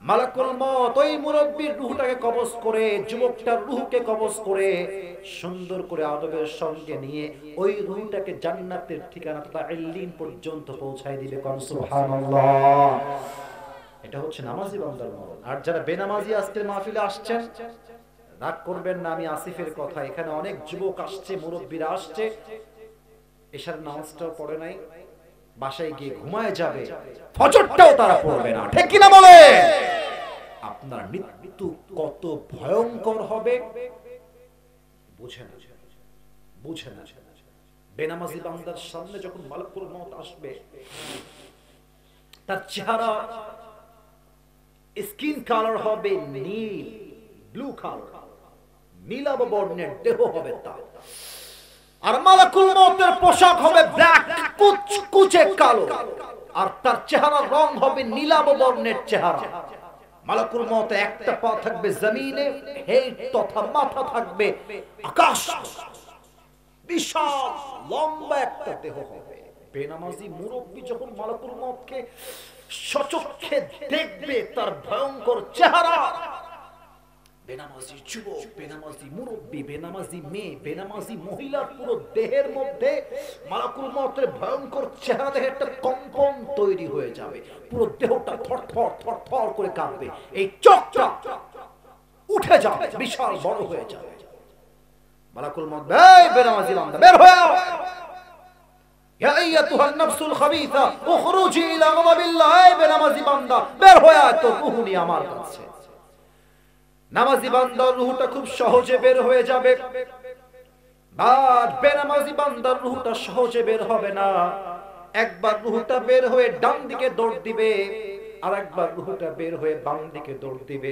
মালাকুল মউত ওই মুরব্বির রূহটাকে কবজ করে, যুবকটার রূহকে কবজ করে সুন্দর করে আদবের সঙ্গে নিয়ে ওই রূহটাকে জান্নাতের ঠিকানা তাইলিন পর্যন্ত পৌঁছায় দিবে। কোন সুবহানাল্লাহ। এটা হচ্ছে নামাজি বান্দার মরণ। আর যারা বেনামাজি আজকের মাহফিলে আসছেন, রাগ করবেন না, আমি আসিফের কথা। এখানে অনেক যুবক আসছে, মুরব্বীরা আসছে, এশার নামাজটাও পড়ে নাই, বাসায় গিয়ে ঘুমায় যাবে, ফজরটাও তারা পড়বে না। ঠিক কিনা বলে? আপনার মৃত্যু কত ভয়ঙ্কর হবে বুঝে না, বুঝে না। বেনামাজি বান্দার সামনে যখন মালাকুল মউত আসবে, তার চেহারা স্কিন কালার হবে নীল, ব্লু কালার, নীলাভ বর্ণের দেহ হবে তার। আর মালাকুল মউতের পোশাক হবে ব্ল্যাক, কুচকুচে কালো, আর তার চেহারার রং হবে নীলাভ বর্ণের চেহারা। মালাকুল মউত একটা পা থাকবে জমিনে, হেড তথা মাথা থাকবে আকাশ। বিশাল লম্বা একটা দেহ হবে। বেনামাজি মুরব্বি যখন মালাকুল মউতকে সচক্ষে দেখবে, তার ভয়ঙ্কর চেহারা, বেনামাজি যুবক, বেনামাজি মুরব্বি, বেনামাজি মেয়ে, বেনামাজি মহিলার পুরো দেহের মধ্যে মালাকুল মউতের ভয়ঙ্কর চেহারা দেখে একটা কম্পন তৈরি হয়ে যাবে। পুরো দেহটা থরথর থরথর করে কাঁপবে, এই চোখটা উঠে যাবে, বিশাল বড় হয়ে যাবে। মালাকুল মউত, এই বেনামাজি বান্দা বের হয়ে আও, ইয়া আইয়াতুহান নাফসুল খাবিসা উখরুজি ইলা গাদাবিল্লাহ। এই বেনামাজি বান্দা বের হয়ে আয়, তোর রূহ নিয়ে আমার কাছে। নামাজি বান্দার রূহটা খুব সহজে বের হয়ে যাবে, আর বেনামাজি বান্দার রূহটা সহজে বের হবে না। একবার রূহটা বের হয়ে ডান দিকে দৌড় দিবে, আর একবার রূহটা বের হয়ে বাম দিকে দৌড় দিবে,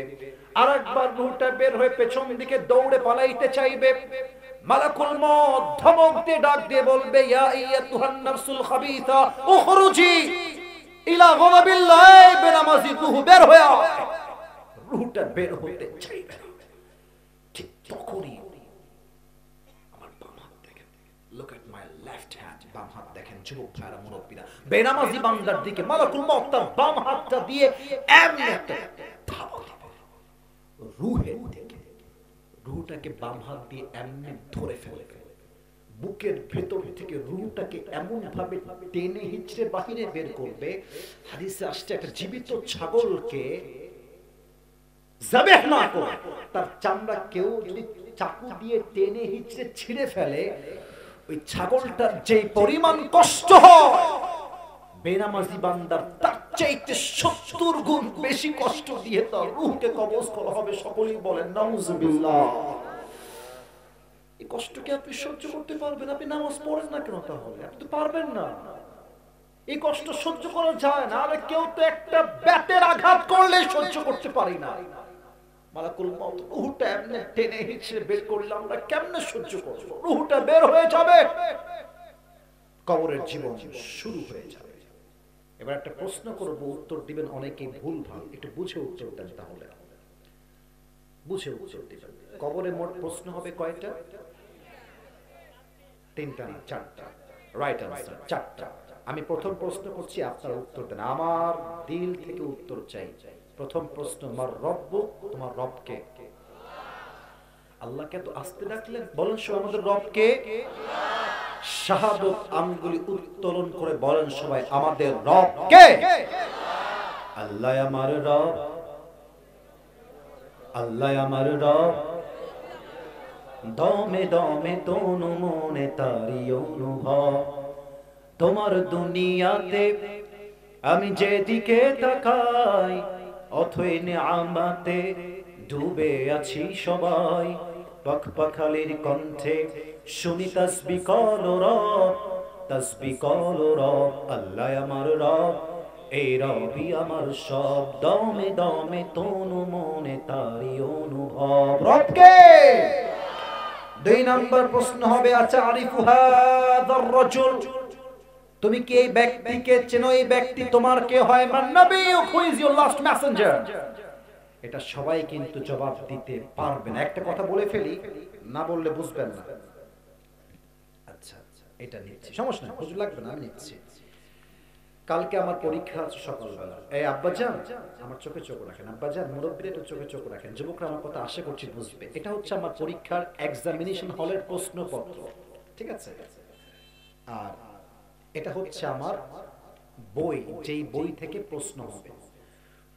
আর একবার রূহটা বের হয়ে পেছন দিকে দৌড়ে পালাইতে চাইবে। মালাকুল মউত ধমক দিয়ে ডাক দিয়ে বলবে, ইয়া আইয়াতুহান নাফসুল খাবিসা উখরুজি ইলা গাদাবিল্লাহ। এই বেনামাজি রূহ বের হয়ে আয়। রূহটা বের হতে চাইবে না। ঠিক তখনই আমার বাম হাত দেখেন, look at my left hand, বাম হাত দেখেন যুবক ভাইরা মুরব্বীরা, বেনামাজি বান্দার দিকে মালাকুল মউত তার বাম হাতটা দিয়ে এমন একটা ধাওয়া দিবে রূহের দিকে, রূহটাকে বাম হাত দিয়ে এমনি ধরে ফেলবে, বুকের ভেতর থেকে রূহটাকে এমন ভাবে টেনে হিচড়ে বাহিরে বের করবে। হাদিসে আসছে একটা জীবিত ছাগলকে যাবেহ না করে তার চামড়া কেউ যদি চাকু দিয়ে টেনে হিচড়ে ছিঁড়ে ফেলে, ওই ছাগলটার যে পরিমাণ কষ্ট হয় বেনামাজি বান্দার তার চাইতে 70 গুণ বেশি কষ্ট দিয়ে তার রূহকে কবজ করা হবে। সকলেই বলেন নাউজুবিল্লাহ। এই কষ্টকে আপনি সহ্য করতে পারবেন? আপনি নামাজ পড়েন না কেন? তাহলে আপনি তো পারবেন না। এই কষ্ট সহ্য করা যায় না। আরে কেউ তো একটা ব্যাটের আঘাত করলে সহ্য করতে পারি না। মালাকুল মউত রূহটা এমনি টেনে হিচড়ে বের করলে আমরা কেমনে সহ্য করব? রূহটা বের হয়ে যাবে, কবরের জীবন শুরু হয়ে যাবে। এবার একটা প্রশ্ন করব, উত্তর দিবেন অনেকেই ভুল ভাল, একটু বুঝে উত্তর দেন। তাহলে বুঝে উত্তর দিবেন। কবরে মোট প্রশ্ন হবে কয়টা? 3টা না 4টা। রাইট আনসার 4টা। আমি প্রথম প্রশ্ন করছি, আপনারা উত্তর দেন, আমার দিল থেকে উত্তর চাই। প্রথম প্রশ্ন, মার রব্বুক, তোমার রব কে? আল্লাহকে তো আস্তে ডাকলেন, বলেন সবাই আমাদের রব কে? শাহাদত আঙ্গুলি উত্তোলন করে বলেন সবাই আমাদের রব কে? আল্লাহ আমার রব, আল্লাহ আমার রব, দমে দমে তনু মনে তারি অনুভব। তোমার দুনিয়াতে আমি যেদিকে তাকাই, অথই নিয়ামতে ডুবে আছি সবাই। পাখপাখালির কণ্ঠে শুনি তাসবিহ করো রব, তাসবিহ করো রব। আল্লাহ আমার রব, এই রবই আমার সব, দমে দমে তনু মনে তারি অনুভব। রব কে? 2 নম্বর প্রশ্ন হবে, আচ্ছা আরিফু হাযার রাজুল, তুমি কি এই ব্যক্তিকে চেনো? এই ব্যক্তি তোমার কে হয়? মান নবিয়্যু, who is your last messenger? এটা সবাই কিন্তু জবাব দিতে পারবে না। একটা কথা বলে ফেলি, না বললে বুঝবেন না। আচ্ছা এটা নিচ্ছি, সমস্যা নেই, হুজুর লাগবে না, আমি নিচ্ছি। কালকে আমার পরীক্ষা আছে সকালবেলা। এই আব্বাজান আমার চোখে চোখ রাখেন, আব্বাজান মুরব্বীরা একটু চোখে চোখ রাখেন, যুবকরা আমার কথা আশা করছি বুঝবে। এটা হচ্ছে আমার পরীক্ষার এক্সামিনেশন হলের প্রশ্নপত্র, ঠিক আছে? আর এটা হচ্ছে আমার বই, যেই বই থেকে প্রশ্ন হবে।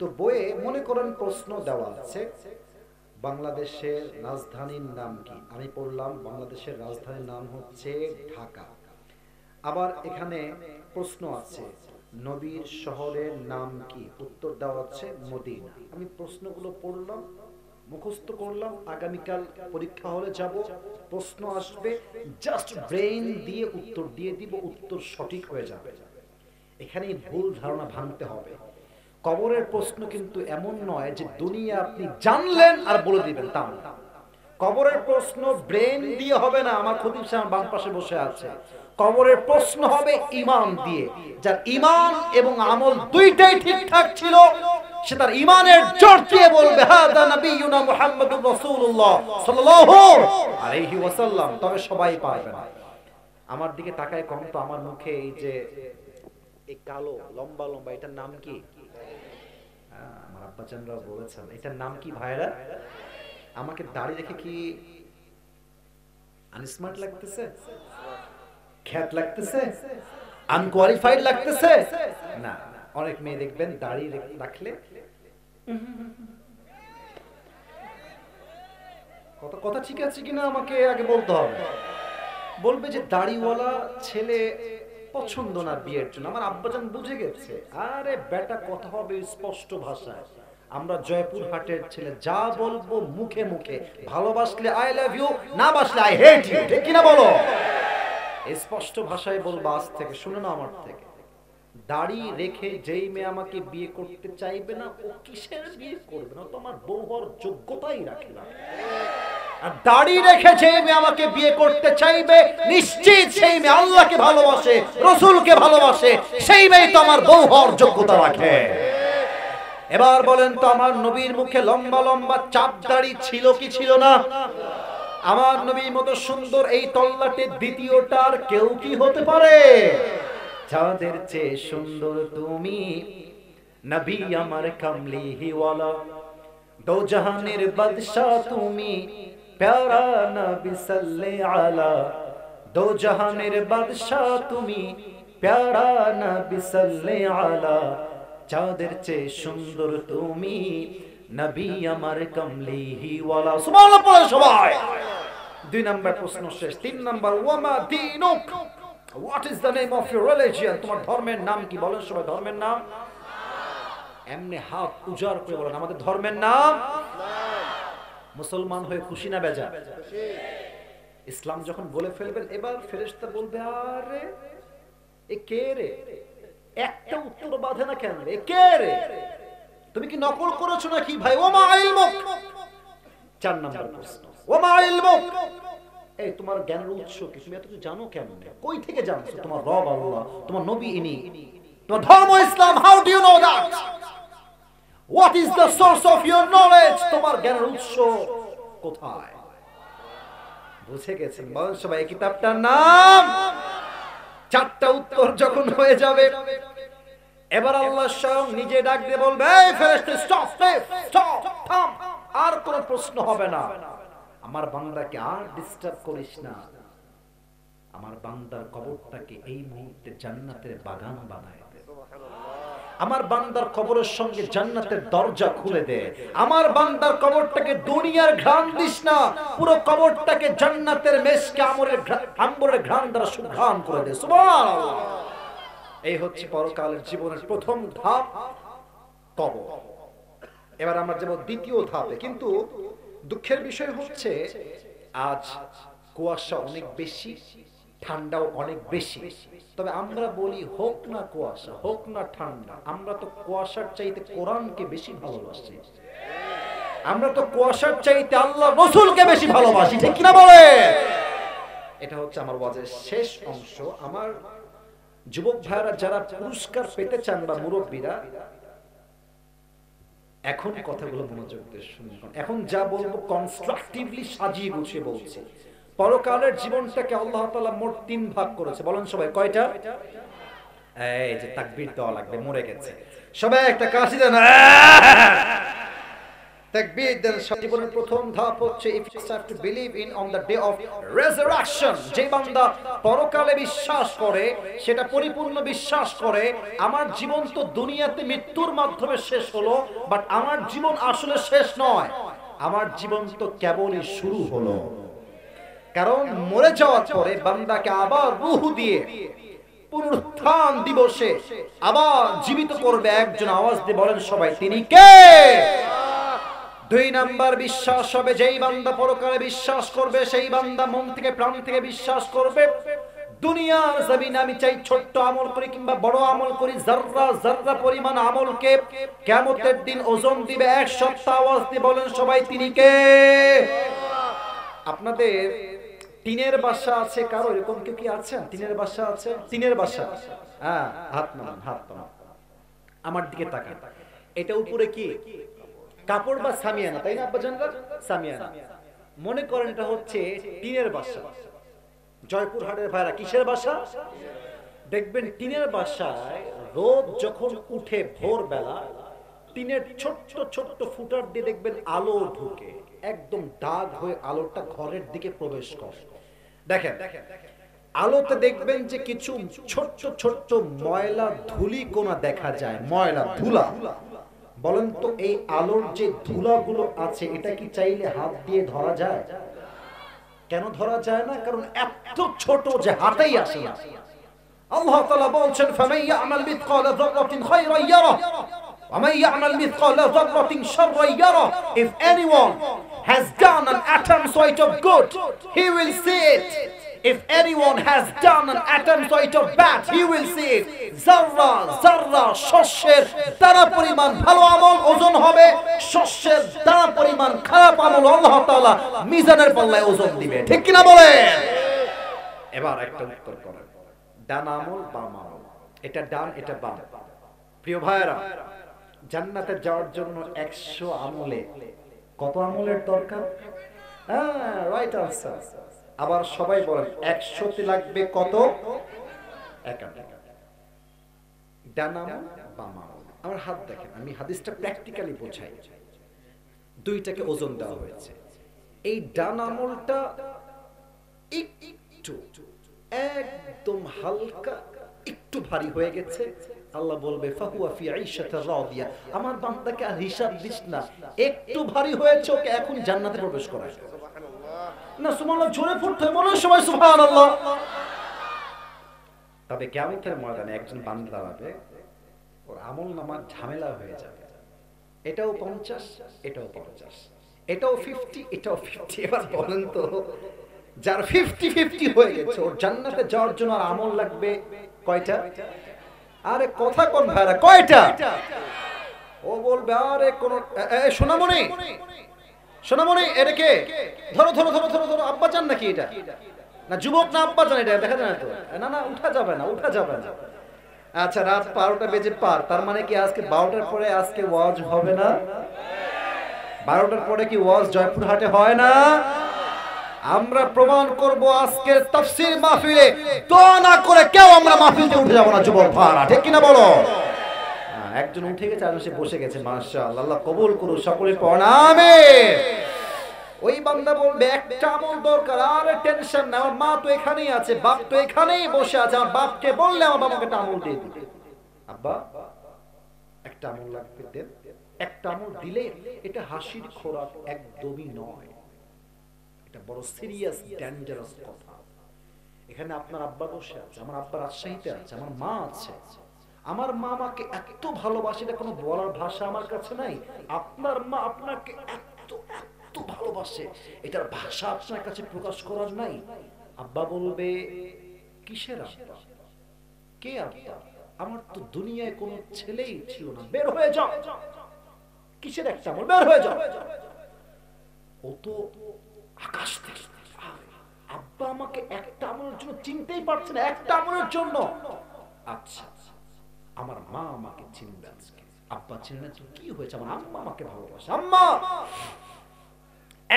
তো বইয়ে মনে করেন প্রশ্ন দেওয়া আছে, বাংলাদেশের রাজধানীর নাম কি? আমি পড়লাম বাংলাদেশের রাজধানীর নাম হচ্ছে ঢাকা। আবার এখানে প্রশ্ন আছে, নবীর শহরের নাম কি? উত্তর দেওয়া আছে মদিনা। আমি প্রশ্নগুলো পড়লাম, মুখস্থ করলাম, আগামীকাল পরীক্ষা হলে যাব, প্রশ্ন আসবে, জাস্ট ব্রেইন দিয়ে উত্তর দিয়ে দিব, উত্তর সঠিক হয়ে যাবে। এখানেই ভুল ধারণা ভাঙতে হবে। কবরের প্রশ্ন কিন্তু এমন নয় যে দুনিয়া আপনি জানলেন আর বলে দিবেন, তা না। কবরের প্রশ্ন ব্রেন দিয়ে হবে না। আমার খতিব সাহেব বাম পাশে বসে আছে। কবরের প্রশ্ন হবে ঈমান দিয়ে। যার ঈমান এবং আমল দুইটাই ঠিকঠাক ছিল, সে তার ঈমানের জোর দিয়ে বলবে হাদা নবিয়ুনা মুহাম্মাদুর রাসূলুল্লাহ সাল্লাল্লাহু আলাইহি ওয়াসাল্লাম। তবে সবাই পারবে না। আমার দিকে তাকায় কম তো, আমার মুখে এই যে এই কালো লম্বা লম্বা, এটার নাম কি? আমার আব্বাজানরা বলেছেন এটার নাম কি ভাইরা? আমাকে দাড়ি রেখে কি আনস্মার্ট লাগতেছে? খ্যাত লাগতেছে? আনকোয়ালিফাইড লাগতেছে? না, অনেক মেয়ে দেখবেন দাড়ি রাখলে কথা ঠিক আছে কিনা আমাকে আগে বলতে হবে। বলবে যে দাড়িওয়ালা ছেলে পছন্দ না বিয়ের জন্য। আমার আব্বাজান বুঝে গেছে, আরে বেটা কথা হবে স্পষ্ট ভাষায়। আমরা জয়পুর হাটের ছেলে, যা বলবো মুখে মুখে, ভালোবাসলে আই লাভ ইউ, না বাসলে আই হেট ইউ, ঠিক কিনা বলো? স্পষ্ট ভাষায় বলবো আজ থেকে, শুনে না আমার থেকে। দাড়ি রেখে যেই মেয়ে আমাকে বিয়ে করতে চাইবে না, ও কিসের বিয়ে করবে না? তোমার বউ হওয়ার যোগ্যতাই রাখে না। আর দাড়ি রেখে যে মেয়ে আমাকে বিয়ে করতে চাইবে, নিশ্চিত সেই মেয়ে আল্লাহকে ভালোবাসে, রাসূলকে ভালোবাসে, সেই মেয়ে তো আমার বউ হওয়ার যোগ্যতা রাখে। এবার বলেন তো, আমার নবীর মুখে লম্বা লম্বা চাপ দাড়ি ছিল কি ছিল না? আমার নবীর মতো সুন্দর এই তল্লাটে দ্বিতীয়টার কেউ কি হতে পারে? চাঁদের চেয়ে সুন্দর তুমি, নবী আমার কামলিওয়ালা, দো জাহানের বাদশাহ তুমি, প্যারা নবী সাল্লাল্লাহু আলা, দো জাহানের বাদশাহ তুমি, প্যারা নবী সাল্লাল্লাহু আলা, চাঁদের চেয়ে সুন্দর তুমি, নবী আমার কামলিওয়ালা। সুবহানাল্লাহ পড়ো সবাই। 2 নাম্বার প্রশ্ন শেষ। 3 নাম্বার, ওয়ামা দীনুক, what is the name of your religion, তোমার ধর্মের নাম কি? বলেন সবাই ধর্মের নাম। এমনি হাত উজাড় করে বলেন আমাদের ধর্মের নাম। মুসলমান হয়ে খুশি না বেজা? ইসলাম যখন বলে ফেলবেন, এবার ফেরেশতা বলবে আরে এ কে রে, একটা উত্তর বাঁধে না কেন, এ কে রে, তুমি কি নকল করেছো নাকি ভাই? ওমা ইলমুক। 4 নাম্বার প্রশ্ন, ওমা ইলমুক, এই তোমার জ্ঞানের উৎস কি, তুমি এত কিছু জানো কেমন, কই থেকে জানছো? তোমার রব আল্লাহ, তোমার নবী ইনি, তোমার ধর্ম ইসলাম, how do you know that? What is the source of your knowledge, তোমার জ্ঞানের উৎস কোথায়? বুঝে গেছেন? বলেন সবাই কিতাবটার নাম। 4টা উত্তর যখন হয়ে যাবে, এবার আল্লাহ স্বয়ং নিজে ডাক দিয়ে বলবে, এই ফেরেশতা স্টপ, স্টপ, থাম, আর কোনো প্রশ্ন হবে না। আমার বান্দাকে আর ডিস্টার্ব করিস না। আমার বান্দার কবরটাকে এই মুহূর্তে জান্নাতের বাগান বানায় দে। আমার বান্দার কবরের সঙ্গে জান্নাতের দরজা খুলে দে। আমার বান্দার কবরটাকে দুনিয়ার ঘ্রাণ দিস না, পুরো কবরটাকে জান্নাতের মেশকে আম্বরের ঘ্রাণ দ্বারা সুঘ্রাণ করে দে। সুবহানাল্লাহ। এই হচ্ছে পরকালের জীবনের প্রথম ধাপ, কবর। এবার আমরা যাব দ্বিতীয় ধাপে। কিন্তু দুঃখের বিষয় হচ্ছে আজ কুয়াশা অনেক বেশি, ঠান্ডাও অনেক বেশি। তবে আমরা বলি হোক না কুয়াশা, হোক না ঠান্ডা, আমরা তো কুয়াশার চাইতে কোরআনকে বেশি ভালোবাসি। আমরা তো কুয়াশার চাইতে আল্লাহ রাসূলকে বেশি ভালোবাসি, ঠিক কিনা বলে? এটা হচ্ছে আমার ওয়াজের শেষ অংশ। আমার যুবক ভাইরা যারা পুরস্কার পেতে চান বা মুরব্বীরা, এখন কথাগুলো মনোযোগ দিয়ে শুনুন। এখন যা বলবো কনস্ট্রাকটিভলি সাজিয়ে গুছিয়ে বলছি। পরকালের জীবনটাকে আল্লাহ তাআলা মোট 3 ভাগ করেছে। বলেন সবাই কয়টা? এই যে তাকবীর দেওয়া লাগবে, মরে গেছে সবাই, একটা কাশি দেন, তাকবীর দেন। জীবনের প্রথম ধাপ হচ্ছে if you have to believe in on the day of resurrection, যে বান্দা পরকালে বিশ্বাস করে, সেটা পরিপূর্ণ বিশ্বাস করে আমার জীবন তো দুনিয়াতে মৃত্যুর মাধ্যমে শেষ হলো, বাট আমার জীবন আসলে শেষ নয়, আমার জীবন তো কেবলই শুরু হলো। কারণ মরে যাওয়ার পরে বান্দাকে আবার রূহ দিয়ে পুনরুত্থান দিবসে আবার জীবিত করবে একজন। আওয়াজ দিয়ে বলেন সবাই, তিনি কে? 2 নাম্বার বিশ্বাস হবে, যেই বান্দা পরকালে বিশ্বাস করবে সেই বান্দা মন থেকে প্রাণ থেকে বিশ্বাস করবে দুনিয়ার জমিনে আমি চাই ছোট্ট আমল করি কিংবা বড় আমল করি, যাররা যাররা পরিমাণ আমলকে কিয়ামতের দিন ওজন দিবে 1 সপ্তাহ। আওয়াজ দিয়ে বলেন সবাই, তিনি কে? আপনাদের টিনের বাসা আছে কারো? এরকম কেউ কি আছেন টিনের বাসা আছে? টিনের বাসা, হ্যাঁ, হাত নামান, হাত নামান, আমার দিকে তাকান। এটা উপরে কি কাপড় বা সামিয়ানা, তাই না আব্বাজানরা? সামিয়ানা। মনে করেন এটা হচ্ছে টিনের বাসা। জয়পুরহাটের ভাইরা কিসের বাসা? দেখবেন টিনের বাসায় রোদ যখন উঠে ভোরবেলা, টিনের ছোট্ট ছোট্ট ফুটার দিয়ে দেখবেন আলো ঢুকে, একদম দাগ হয়ে আলোটা ঘরের দিকে প্রবেশ করে। দেখেন আলোতে দেখবেন যে কিছু ছোট্ট ছোট্ট ময়লা ধুলি কোনা দেখা যায়, ময়লা ধুলা। বলেন তো এই আলোর যে ধুলাগুলো আছে এটা কি চাইলে হাত দিয়ে ধরা যায়? কেন ধরা যায় না? কারণ এত ছোট যে হাতেই আসে না। আল্লাহ তাআলা বলছেন, ফামান ইয়ামাল মিথকালা যাররাতিন খায়রান ইয়ারা ওয়া মান ইয়ামাল মিথকালা যাররাতিন শাররান ইয়ারা। If anyone has done an atom's weight of good, he will see it. If anyone has done an atom's weight of bad, he will see it. যাররা যাররা শস্যের দানা পরিমাণ ভালো আমল ওজন হবে, শস্যের দানা পরিমাণ খারাপ আমল আল্লাহ তাআলা মিজানের পাল্লায় ওজন দিবে, ঠিক কি না বলেন? এবার একটা উত্তর করেন, ডান আমল বাম আমল, এটা ডান এটা বাম। প্রিয় ভাইরা, জান্নাতে যাওয়ার জন্য 100 আমলে কত আমলের দরকার? হ্যাঁ, রাইট আনসার। আবার সবাই বলেন 100 তে লাগবে কত? 1 আমল। ডান আমল বাম আমল। আমার হাত দেখেন, আমি হাদিসটা প্র্যাকটিক্যালি বোঝাই। দুইটাকে ওজন দেওয়া হয়েছে। এই ডান আমলটা একটু একদম হালকা একটু ভারী হয়ে গেছে, আল্লাহ বলবে ফাহুয়া ফি আইশাতির রাদিয়া, আমার বান্দাকে আর হিসাব দিস না, একটু ভারী হয়েছে, ওকে এখন জান্নাতে প্রবেশ করায়। না সুবহানাল্লাহ জোরে পড়তে হয়, বলো সবাই সুবহানাল্লাহ। তবে কিয়ামতের ময়দানে একজন বান্দা দাঁড়াবে, ওর আমল নামার ঝামেলা হয়ে যাবে, এটাও 50, এটাও 50, এটাও 50, এটাও 50। এবার বলেন তো, যার 50-50 হয়ে গেছে, ওর জান্নাতে যাওয়ার জন্য আর আমল লাগবে কয়টা? আরে কথা কোন ভাইরা, কয়টা? ও বলবে আরে কোন সোনামণি, সোনামণি এটাকে ধরো ধরো ধরো ধরো ধরো, আব্বা জান নাকি এটা? না যুবক না আব্বা জান, এটা দেখা যায় না তো। না না উঠা যাবে না, উঠা যাবে না। আচ্ছা রাত 12টা বেজে পার, তার মানে কি আজকে 12টার পরে আজকে ওয়াজ হবে না? 12টার পরে কি ওয়াজ জয়পুরহাটে হয় না? আমরা প্রমাণ করব আজকের তাফসীর মাহফিলে দোয়া না করে কেউ আমরা মাহফিলতে উঠে যাব না যুবক ভাইরা, ঠিক কি না বলো? একজন উঠে গেছে আর সে বসে গেছে, মাশাআল্লাহ, আল্লাহ কবুল করুন, সকলে পড়েন আমিন। ওই বান্দা বলবে একটা আমল দরকার, আরে টেনশন না, আমার মা তো এখানেই আছে, বাপ তো এখানেই বসে আছে, আমার বাপকে বললে আমার বাবাকে একটা আমল দিয়ে দিবে। আব্বা একটা আমল লাগবে দেন, একটা আমল দিলে এটা হাসির খোরাক একদমই নয়, এটা বড় সিরিয়াস ডেঞ্জারাস কথা। এখানে আপনার আব্বা বসে আছে, আমার আব্বা রাজশাহীতে আছে, আমার মা আছে, আমার মা আমাকে এত ভালোবাসে, এটা কোনো বলার ভাষা আমার কাছে নাই। আপনার মা আপনাকে এত এত ভালোবাসে, এটার ভাষা আপনার কাছে প্রকাশ করার নাই। আব্বা বলবে কিসের আব্বা, কে আব্বা? আমার তো দুনিয়ায় কোনো ছেলেই ছিল না, বের হয়ে যাও। কিসের একটা আমল, বের হয়ে যাও। ও তো আকাশ থেকে, আব্বা আমাকে একটা আমলের জন্য চিনতেই পারছে না, একটা আমলের জন্য। আচ্ছা আমার মা আমাকে চিনবে আজকে, আব্বা চিনলে তো কি হয়েছে, আমার আম্মা আমাকে ভালোবাসে। আম্মা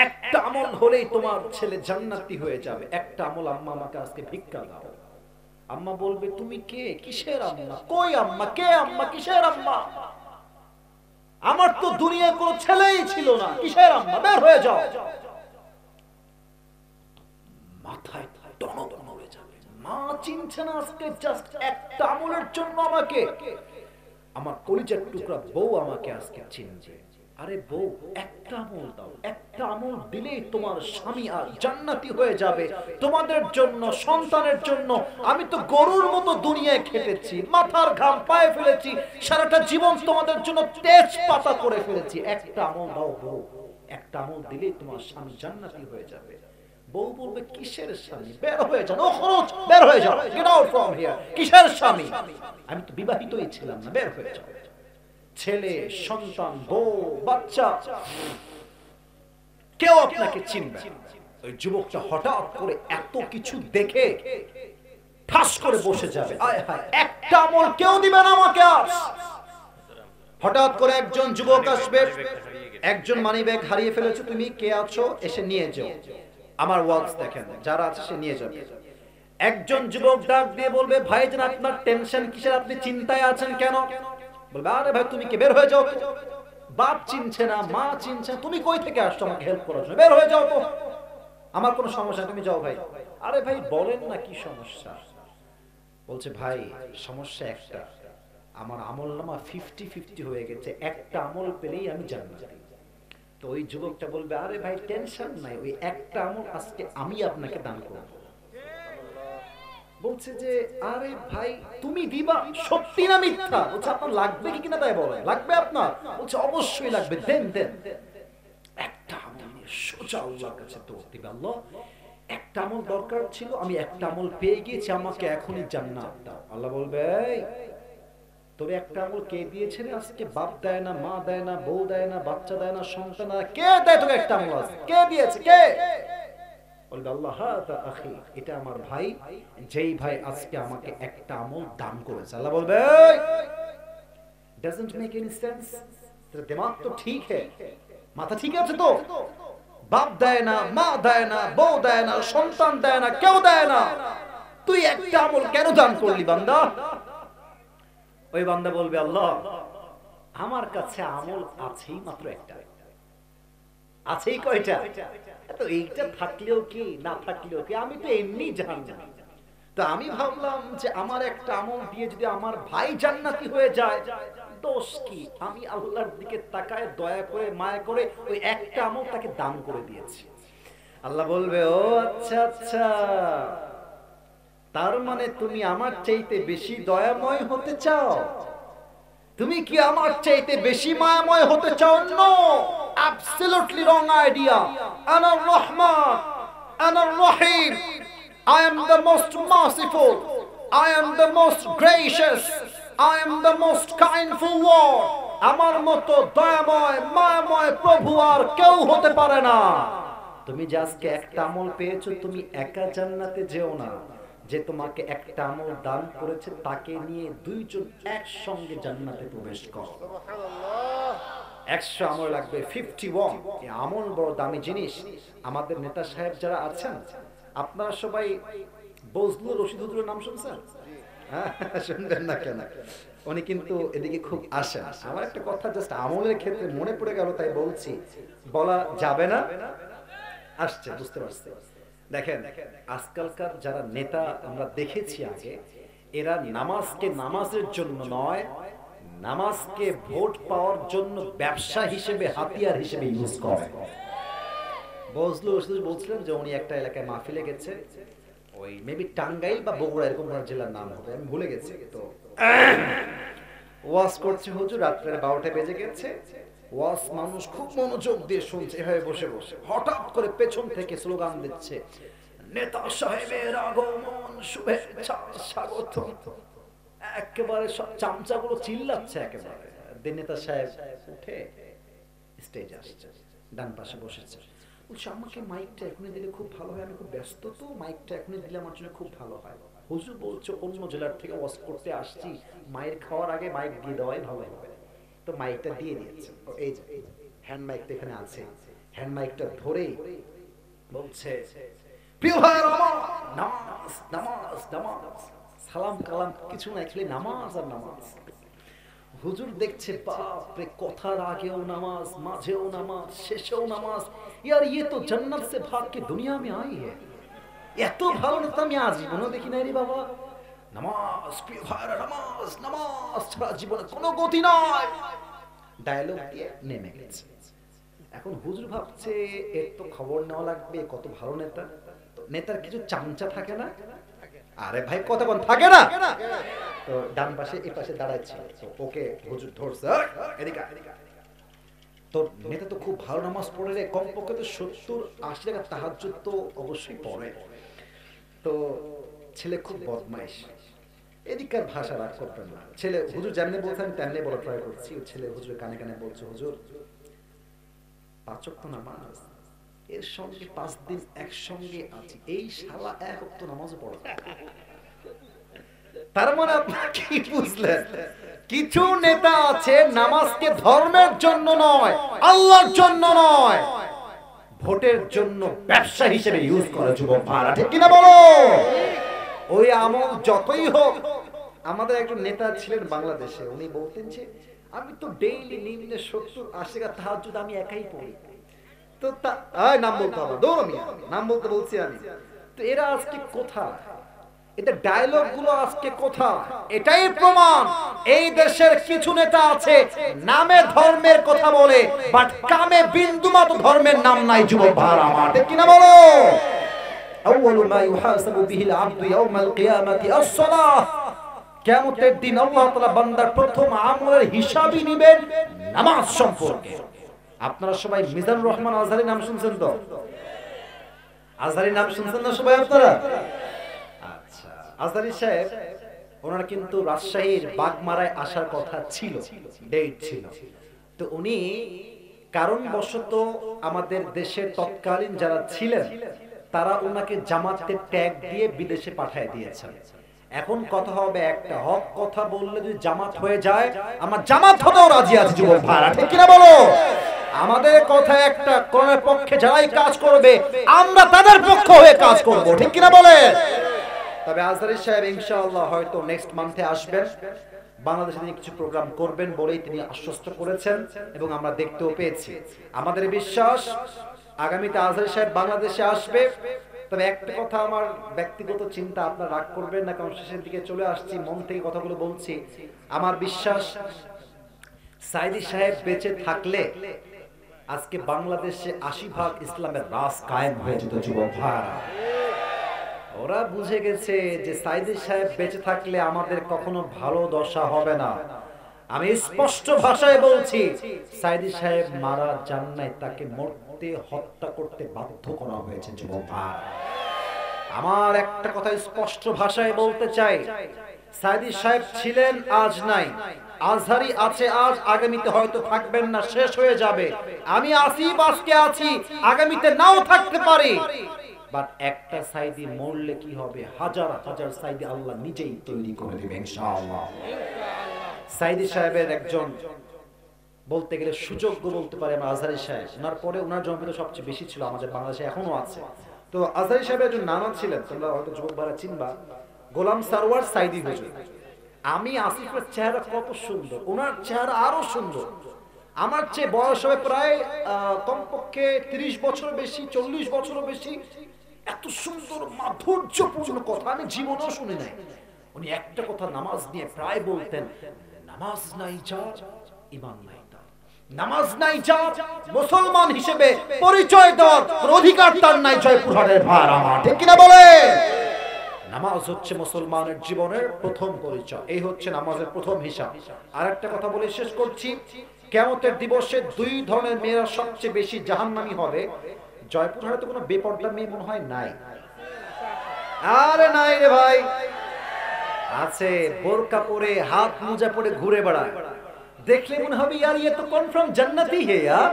একটা আমল হলেই তোমার ছেলে জান্নাতি হয়ে যাবে, একটা আমল আম্মা আমাকে আজকে ভিক্ষা দাও। আম্মা বলবে তুমি কে, কিসের আম্মা, কই আম্মা, কে আম্মা, কিসের আম্মা? আমার তো দুনিয়ায় কোনো ছেলেই ছিল না, কিসের আম্মা, বের হয়ে যাও। মাথায় টনটন হয়ে যাবে, মা চিনছে না আজকে জাস্ট একটা আমলের জন্য আমাকে। আমার কলিজার টুকরা বউ আমাকে আজকে চিনছে। আরে বউ একটা আমল দাও, একটা আমল দিলেই তোমার স্বামী আর জান্নাতি হয়ে যাবে। তোমাদের জন্য, সন্তানের জন্য আমি তো গরুর মতো দুনিয়ায় খেটেছি, মাথার ঘাম পায়ে ফেলেছি, সারাটা জীবন তোমাদের জন্য তেজ পাতা করে ফেলেছি। একটা আমল দাও বউ, একটা আমল দিলেই তোমার স্বামী জান্নাতি হয়ে যাবে। বউ বলবে কিসের স্বামী, বের হয়ে যাও, নো খরচ, বের হয়ে যাও, গেট আউট ফ্রম হিয়ার। কিসের স্বামী, আমি তো বিবাহিতই ছিলাম না, বের হয়ে যাও। ছেলে, সন্তান, বউ, বাচ্চা কেউ আপনাকে চিনবে। ওই যুবকটা হঠাৎ করে এত কিছু দেখে ঠাস করে বসে যাবে, আয় হায় একটা আমল কেউ দিবে না আমাকে আজ। হঠাৎ করে একজন যুবক আসবে, একজন মানিব্যাগ হারিয়ে ফেলেছে, তুমি কে আছো এসে নিয়ে যাও। আমার ওয়াক্স দেখেন, যারা আছে সে নিয়ে যাবে। একজন যুবক ডাক দিয়ে বলবে ভাইজান আপনার টেনশন কিসের, আপনি চিন্তায় আছেন কেন? বলবে আরে ভাই তুমি কি, বের হয়ে যাও। বাপ চিনছে না, মা চিনছে না, তুমি কই থেকে আসছো আমাকে হেল্প করার জন্য, বের হয়ে যাও তো, আমার কোনো সমস্যা, তুমি যাও ভাই। আরে ভাই বলেন না কি সমস্যা? বলছে ভাই সমস্যা একটা, আমার আমলনামা 50-50 হয়ে গেছে, একটা আমল পেলেই আমি জান্নাতি। তো ওই যুবকটা বলবে আরে ভাই টেনশন নাই, ওই একটা আমল আজকে আমি আপনাকে দান করব। বলছে যে আরে ভাই তুমি দিবা, সত্যি না মিথ্যা? বলছে আপনার লাগবে কি কিনা তাই বলেন, লাগবে আপনার? বলছে অবশ্যই লাগবে, দেন দেন। একটা আমল নিয়ে সোজা আল্লাহর কাছে দৌড় দিবে, আল্লাহ একটা আমল দরকার ছিল, আমি একটা আমল পেয়ে গিয়েছি, আমাকে এখনই জান্নাত দাও। আল্লাহ বলবে তোরে একটা আমল কে দিয়েছে রে আজকে? বাপ দেয় না, মা দেয় না, বউ দেয় না, বাচ্চা দেয় না, সন্তান দেয় না, কে দেয় তোকে একটা আমল আজকে? কে দিয়েছে, কে? বলবে আল্লাহ হাদা আখি, এটা আমার ভাই, যেই ভাই আজকে আমাকে একটা আমল দান করেছে। আল্লাহ বলবে doesn't make any sense, তেরা দিমাগ তো ঠিক है, মাথা ঠিক আছে তো? বাপ দেয় না, মা দেয় না, বউ দেয় না, সন্তান দেয় না, কেউ দেয় না, তুই একটা আমল কেন দান করলি বান্দা? ওই বান্দা বলবে, আল্লাহ আমার কাছে আমল আছেই মাত্র একটা। আছেই কয়টা? তো এইটা থাকলেও কি না থাকলেও কি, আমি তো এমনি জাহান্নামী। তো আমি ভাবলাম যে আমার একটা আমল দিয়ে যদি আমার ভাই জান্নাতি হয়ে যায়, দোষ কি? আমি আল্লাহর দিকে তাকায় দয়া করে মায়া করে ওই একটা আমল তাকে দান করে দিয়েছি। আল্লাহ বলবে, ও আচ্ছা আচ্ছা, তার মানে তুমি আমার চাইতে বেশি দয়াময় হতে চাও? তুমি কি আমার চাইতে বেশি মায়াময় হতে চাও? No, absolutely wrong idea. Anar Rahman, আনার রহিম, I am the most merciful, I am the most gracious, I am the most kindful Lord. আমার মতো দয়াময় মায়াময় প্রভু আর কেউ হতে পারে না। তুমি যে আজকে একটা আমল পেয়েছো, তুমি একা জান্নাতে যেও না। যে তোমাকে একটা আমল দান করেছে তাকে নিয়ে দুইজন একসঙ্গে জান্নাতে প্রবেশ করো। 100 আমল লাগবে, 51। এই আমল বড় দামি জিনিস। আমাদের নেতা সাহেব যারা আছেন, আপনারা সবাই বজলুর রশিদ হুজুরের নাম শুনছেন? শুনবেন না কেন? উনি কিন্তু এদিকে খুব আসেন। আমার একটা কথা জাস্ট আমলের ক্ষেত্রে মনে পড়ে গেল, তাই বলছি। বলা যাবে না, আসছে, বুঝতে পারছি। দেখেন, আজকালকার যারা নেতা আমরা দেখেছি আগে, এরা নামাজকে নামাজের জন্য নয়, নামাজকে ভোট পাওয়ার জন্য ব্যবসা হিসেবে, হাতিয়ার হিসেবে ইউজ করে। বজলুর রশিদ বলছিলেন যে উনি একটা এলাকায় মাহফিলে গেছে, ওই মেবি টাঙ্গাইল বা বগুড়া এরকম কোন জেলার নাম হবে, আমি ভুলে গেছি। তো ওয়াজ করছে হুজুর, রাত্রে 12টা বেজে গেছে। ওয়াজ মানুষ খুব মনোযোগ দিয়ে শুনছে, এভাবে বসে বসে। হঠাৎ করে পেছন থেকে স্লোগান দিচ্ছে, নেতা সাহেবের আগমন, শুভেচ্ছা, স্বাগতম। একেবারে সব চামচাগুলো চিল্লাচ্ছে একেবারে। নেতা সাহেব উঠে স্টেজে আসছে, ডান পাশে বসেছে। বলছে, আমাকে মাইকটা এখনই দিলে খুব ভালো হয়, আমি খুব ব্যস্ত, তো মাইকটা এখনই দিলে আমার জন্য খুব ভালো হয়। হুজুর বলছে, অন্য জেলার থেকে ওয়াজ করতে আসছি, মায়ের খাওয়ার আগে মাইক দিয়ে দেওয়াই ভালো হবে। তো মাইকটা দিয়ে দিয়েছে। এই যে হ্যান্ড মাইকটা এখানে আছে, হ্যান্ড মাইকটা ধরে বলছে, প্রিয় ভাইরা আমার, নামাজ নামাজ নামাজ, সালাম কালাম কিছু না, খালি নামাজ আর নামাজ। হুজুর দেখছে, বাপরে, কথার আগেও নামাজ, মাঝেও নামাজ, শেষেও নামাজ। यार ये तो जन्नत से भाग के दुनिया में आई है। এত ভালো না তো আমি আজীবনও দেখি নাই রে বাবা। নামাজ, প্রিয় ভাইরা, নামাজ নামাজ ছাড়া জীবনে কোনো গতি নাই। ডায়লগ দিয়ে নেমে গেছে। এখন হুজুর ভাবছে, এর তো খবর নেওয়া লাগবে, কত ভালো নেতা। তো নেতার কিছু চামচা থাকে না? আরে ভাই, কথা কোন থাকে না? তো ডান পাশে এই পাশে দাঁড়াচ্ছে, তো ওকে হুজুর ধরছে, এদিকে তোর নেতা তো খুব ভালো নামাজ পড়ে রে, কমপক্ষে তো 70-80 টাকা তাহাজ্জুদ তো অবশ্যই পড়ে। তো ছেলে খুব বদমাইশ, এদিককার ভাষা রাগ করবেন না। ছেলে হুজুর যেমনি বলছেন তেমনি বলা ট্রাই করছি। ছেলে হুজুরের কানে কানে বলছে, হুজুর 5 ওয়াক্ত নামাজ, এর সঙ্গে 5 দিন একসঙ্গে আছি, এই শালা 1 ওয়াক্ত নামাজও পড়ে। তার মানে আপনি কি বুঝলেন? কিছু নেতা আছে নামাজকে ধর্মের জন্য নয়, আল্লাহর জন্য নয়, ভোটের জন্য ব্যবসা হিসেবে ইউজ করে। যুবক ভাইরা, ঠিক কিনা বলো? ওই আমল যতই হোক। আমাদের একজন নেতা ছিলেন বাংলাদেশে, উনি বলতেন যে আমি তো ডেইলি নিম্নে 70-80 টাকা তাহাজ্জুদ আমি একাই পড়ি। তো নাম বলতে হবে, দৌড় মিয়া, নাম বলতে বলছি আমি। তো এরা আজকে কোথায়? এটা ডায়লগ গুলো আজকে কোথায়? এটাই প্রমাণ এই দেশের কিছু নেতা আছে নামে ধর্মের কথা বলে, বাট কামে বিন্দুমাত্র ধর্মের নাম নাই। যুবক ভাইরা আমার, ঠিক কিনা বলো? আউয়ালু মা ইউহাসাবু বিহিল আবদু ইয়াউমাল কিয়ামাতি আস-সালাহ। কিয়ামতের দিন আল্লাহ তাআলা বান্দার প্রথম আমলের হিসাবই নেবেন নামাজ সম্পর্কে। আপনারা সবাই মিজানুর রহমান আজহারীর নাম শুনছেন তো? আজহারীর নাম শুনছেন না সবাই আপনারা? আজহারী সাহেব, ওনার কিন্তু রাজশাহীর বাগমারায় আসার কথা ছিল, ডেট ছিল। তো উনি কারণবশত আমাদের দেশের তৎকালীন যারা ছিলেন তারা ওনাকে জামাতে ট্যাগ দিয়ে বিদেশে পাঠিয়ে দিয়েছেন। এখন কথা হবে একটা, হক কথা বললে যদি জামাত হয়ে যায়, আমার জামাত হতেও রাজি আছে। যুবক ভাইরা, ঠিক কিনা বলো? আমাদের কথা একটা, কোরআনের পক্ষে যারাই কাজ করবে আমরা তাদের পক্ষ হয়ে কাজ করব, ঠিক কিনা বলে? তবে আজহারী সাহেব ইনশাআল্লাহ হয়তো নেক্সট মান্থে আসবেন। বাংলাদেশে তিনি কিছু প্রোগ্রাম করবেন বলেই তিনি আশ্বস্ত করেছেন এবং আমরা দেখতেও পেয়েছি। আমাদের বিশ্বাস আগামীতে আজহারী সাহেব বাংলাদেশে আসবে। তবে একটা কথা, আমার ব্যক্তিগত চিন্তা, আপনারা রাগ করবেন না, কারণ শেষের দিকে চলে আসছি, মন থেকে কথাগুলো বলছি। আমার বিশ্বাস সাইদী সাহেব বেঁচে থাকলে আজকে বাংলাদেশে ৮০% ইসলামের রাজ কায়েম হয়ে যেত। যুবক ভাইরা, ওরা বুঝে গেছে যে সাইদী সাহেব বেঁচে থাকলে আমাদের কখনো ভালো দশা হবে না। আমি স্পষ্ট ভাষায় বলছি, সাইদী সাহেব মারা যান নাই, তাকে মরতে, হত্যা করতে বাধ্য করা হয়েছে। যুবক ভাই, আমার একটা কথা স্পষ্ট ভাষায় বলতে চাই, সাইদী সাহেব ছিলেন, আজ নাই। আজহারী আছে আজ, আগামীতে হয়তো থাকবেন না, শেষ হয়ে যাবে। আমি আসিফ আজকে আছি, আগামীতে নাও থাকতে পারি। বাট একটা সাইদী মরলে কি হবে? হাজার হাজার সাইদী আল্লাহ নিজেই তৈরি করে দিবেন ইনশাআল্লাহ। সাইদী সাহেবের একজন বলতে গেলে সুযোগ্য বলতে পারে আমরা আজহারী সাহেব। ওনার পরে ওনার জনপ্রিয়তা সবচেয়ে বেশি ছিল, আমাদের বাংলাদেশে এখনো আছে। তো আজহারী সাহেবের একজন নানা ছিলেন, তোমরা হয়তো যুবক ভাইরা চিনবা, গোলাম সারওয়ার সাইদী হুজুর। আমি আসিফের চেহারা কত সুন্দর, ওনার চেহারা আরো সুন্দর। আমার চেয়ে বয়স হবে প্রায় কমপক্ষে 30 বছর বেশি, 40 বছরও বেশি। এত সুন্দর মাধুর্যপূর্ণ কথা আমি জীবনেও শুনি নাই। উনি একটা কথা নামাজ নিয়ে প্রায় বলতেন, নামাজ নাই যার ঈমান নাই তার, নামাজ নাই যার মুসলমান হিসেবে পরিচয় দেওয়ার অধিকার তার নাই। জয়পুরহাটের ভাই আমার, ঠিক কিনা বলে? নামাজ হচ্ছে মুসলমানের জীবনের প্রথম পরিচয়, এই হচ্ছে নামাজের প্রথম হিসাব। আর একটা কথা বলে শেষ করছি, কিয়ামতের দিবসে 2 ধরনের মেয়েরা সবচেয়ে বেশি জাহান্নামী হবে। জয়পুরহাটে তো কোনো বেপর্দা মেয়ে মনে হয় নাই। আরে নাই রে ভাই, আছে। বোরকা পরে, হাত মোজা পরে ঘুরে বেড়ায়, দেখলে মনে হবে ইয়ার ইয়ে তো কনফার্ম জান্নাতি হে ইয়ার।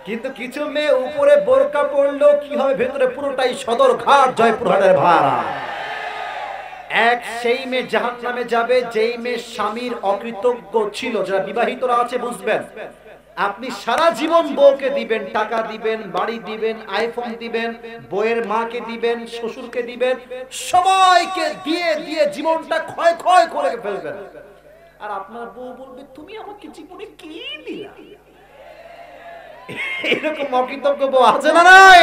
কিন্তু কিছু মেয়ে উপরে বোরকা পরলো কি হবে, ভেতরে পুরোটাই সদর ঘাট। জয়পুরহাটের ভাড়া এক সেই মেয়ে জাহান্নামে যাবে যেই মেয়ে স্বামীর অকৃতজ্ঞ ছিল। যারা বিবাহিতরা আছে বুঝবেন, আপনি সারা জীবন বউকে দিবেন, টাকা দিবেন, বাড়ি দিবেন, আইফোন দিবেন, বউয়ের মাকে দিবেন, শ্বশুরকে দিবেন, সবাইকে দিয়ে দিয়ে জীবনটা ক্ষয় ক্ষয় করে ফেলবেন। আর আপনার বউ বলবে, তুমি আমাকে জীবনে কি দিলা? এরকম অকৃতজ্ঞ বউ আছে না নাই?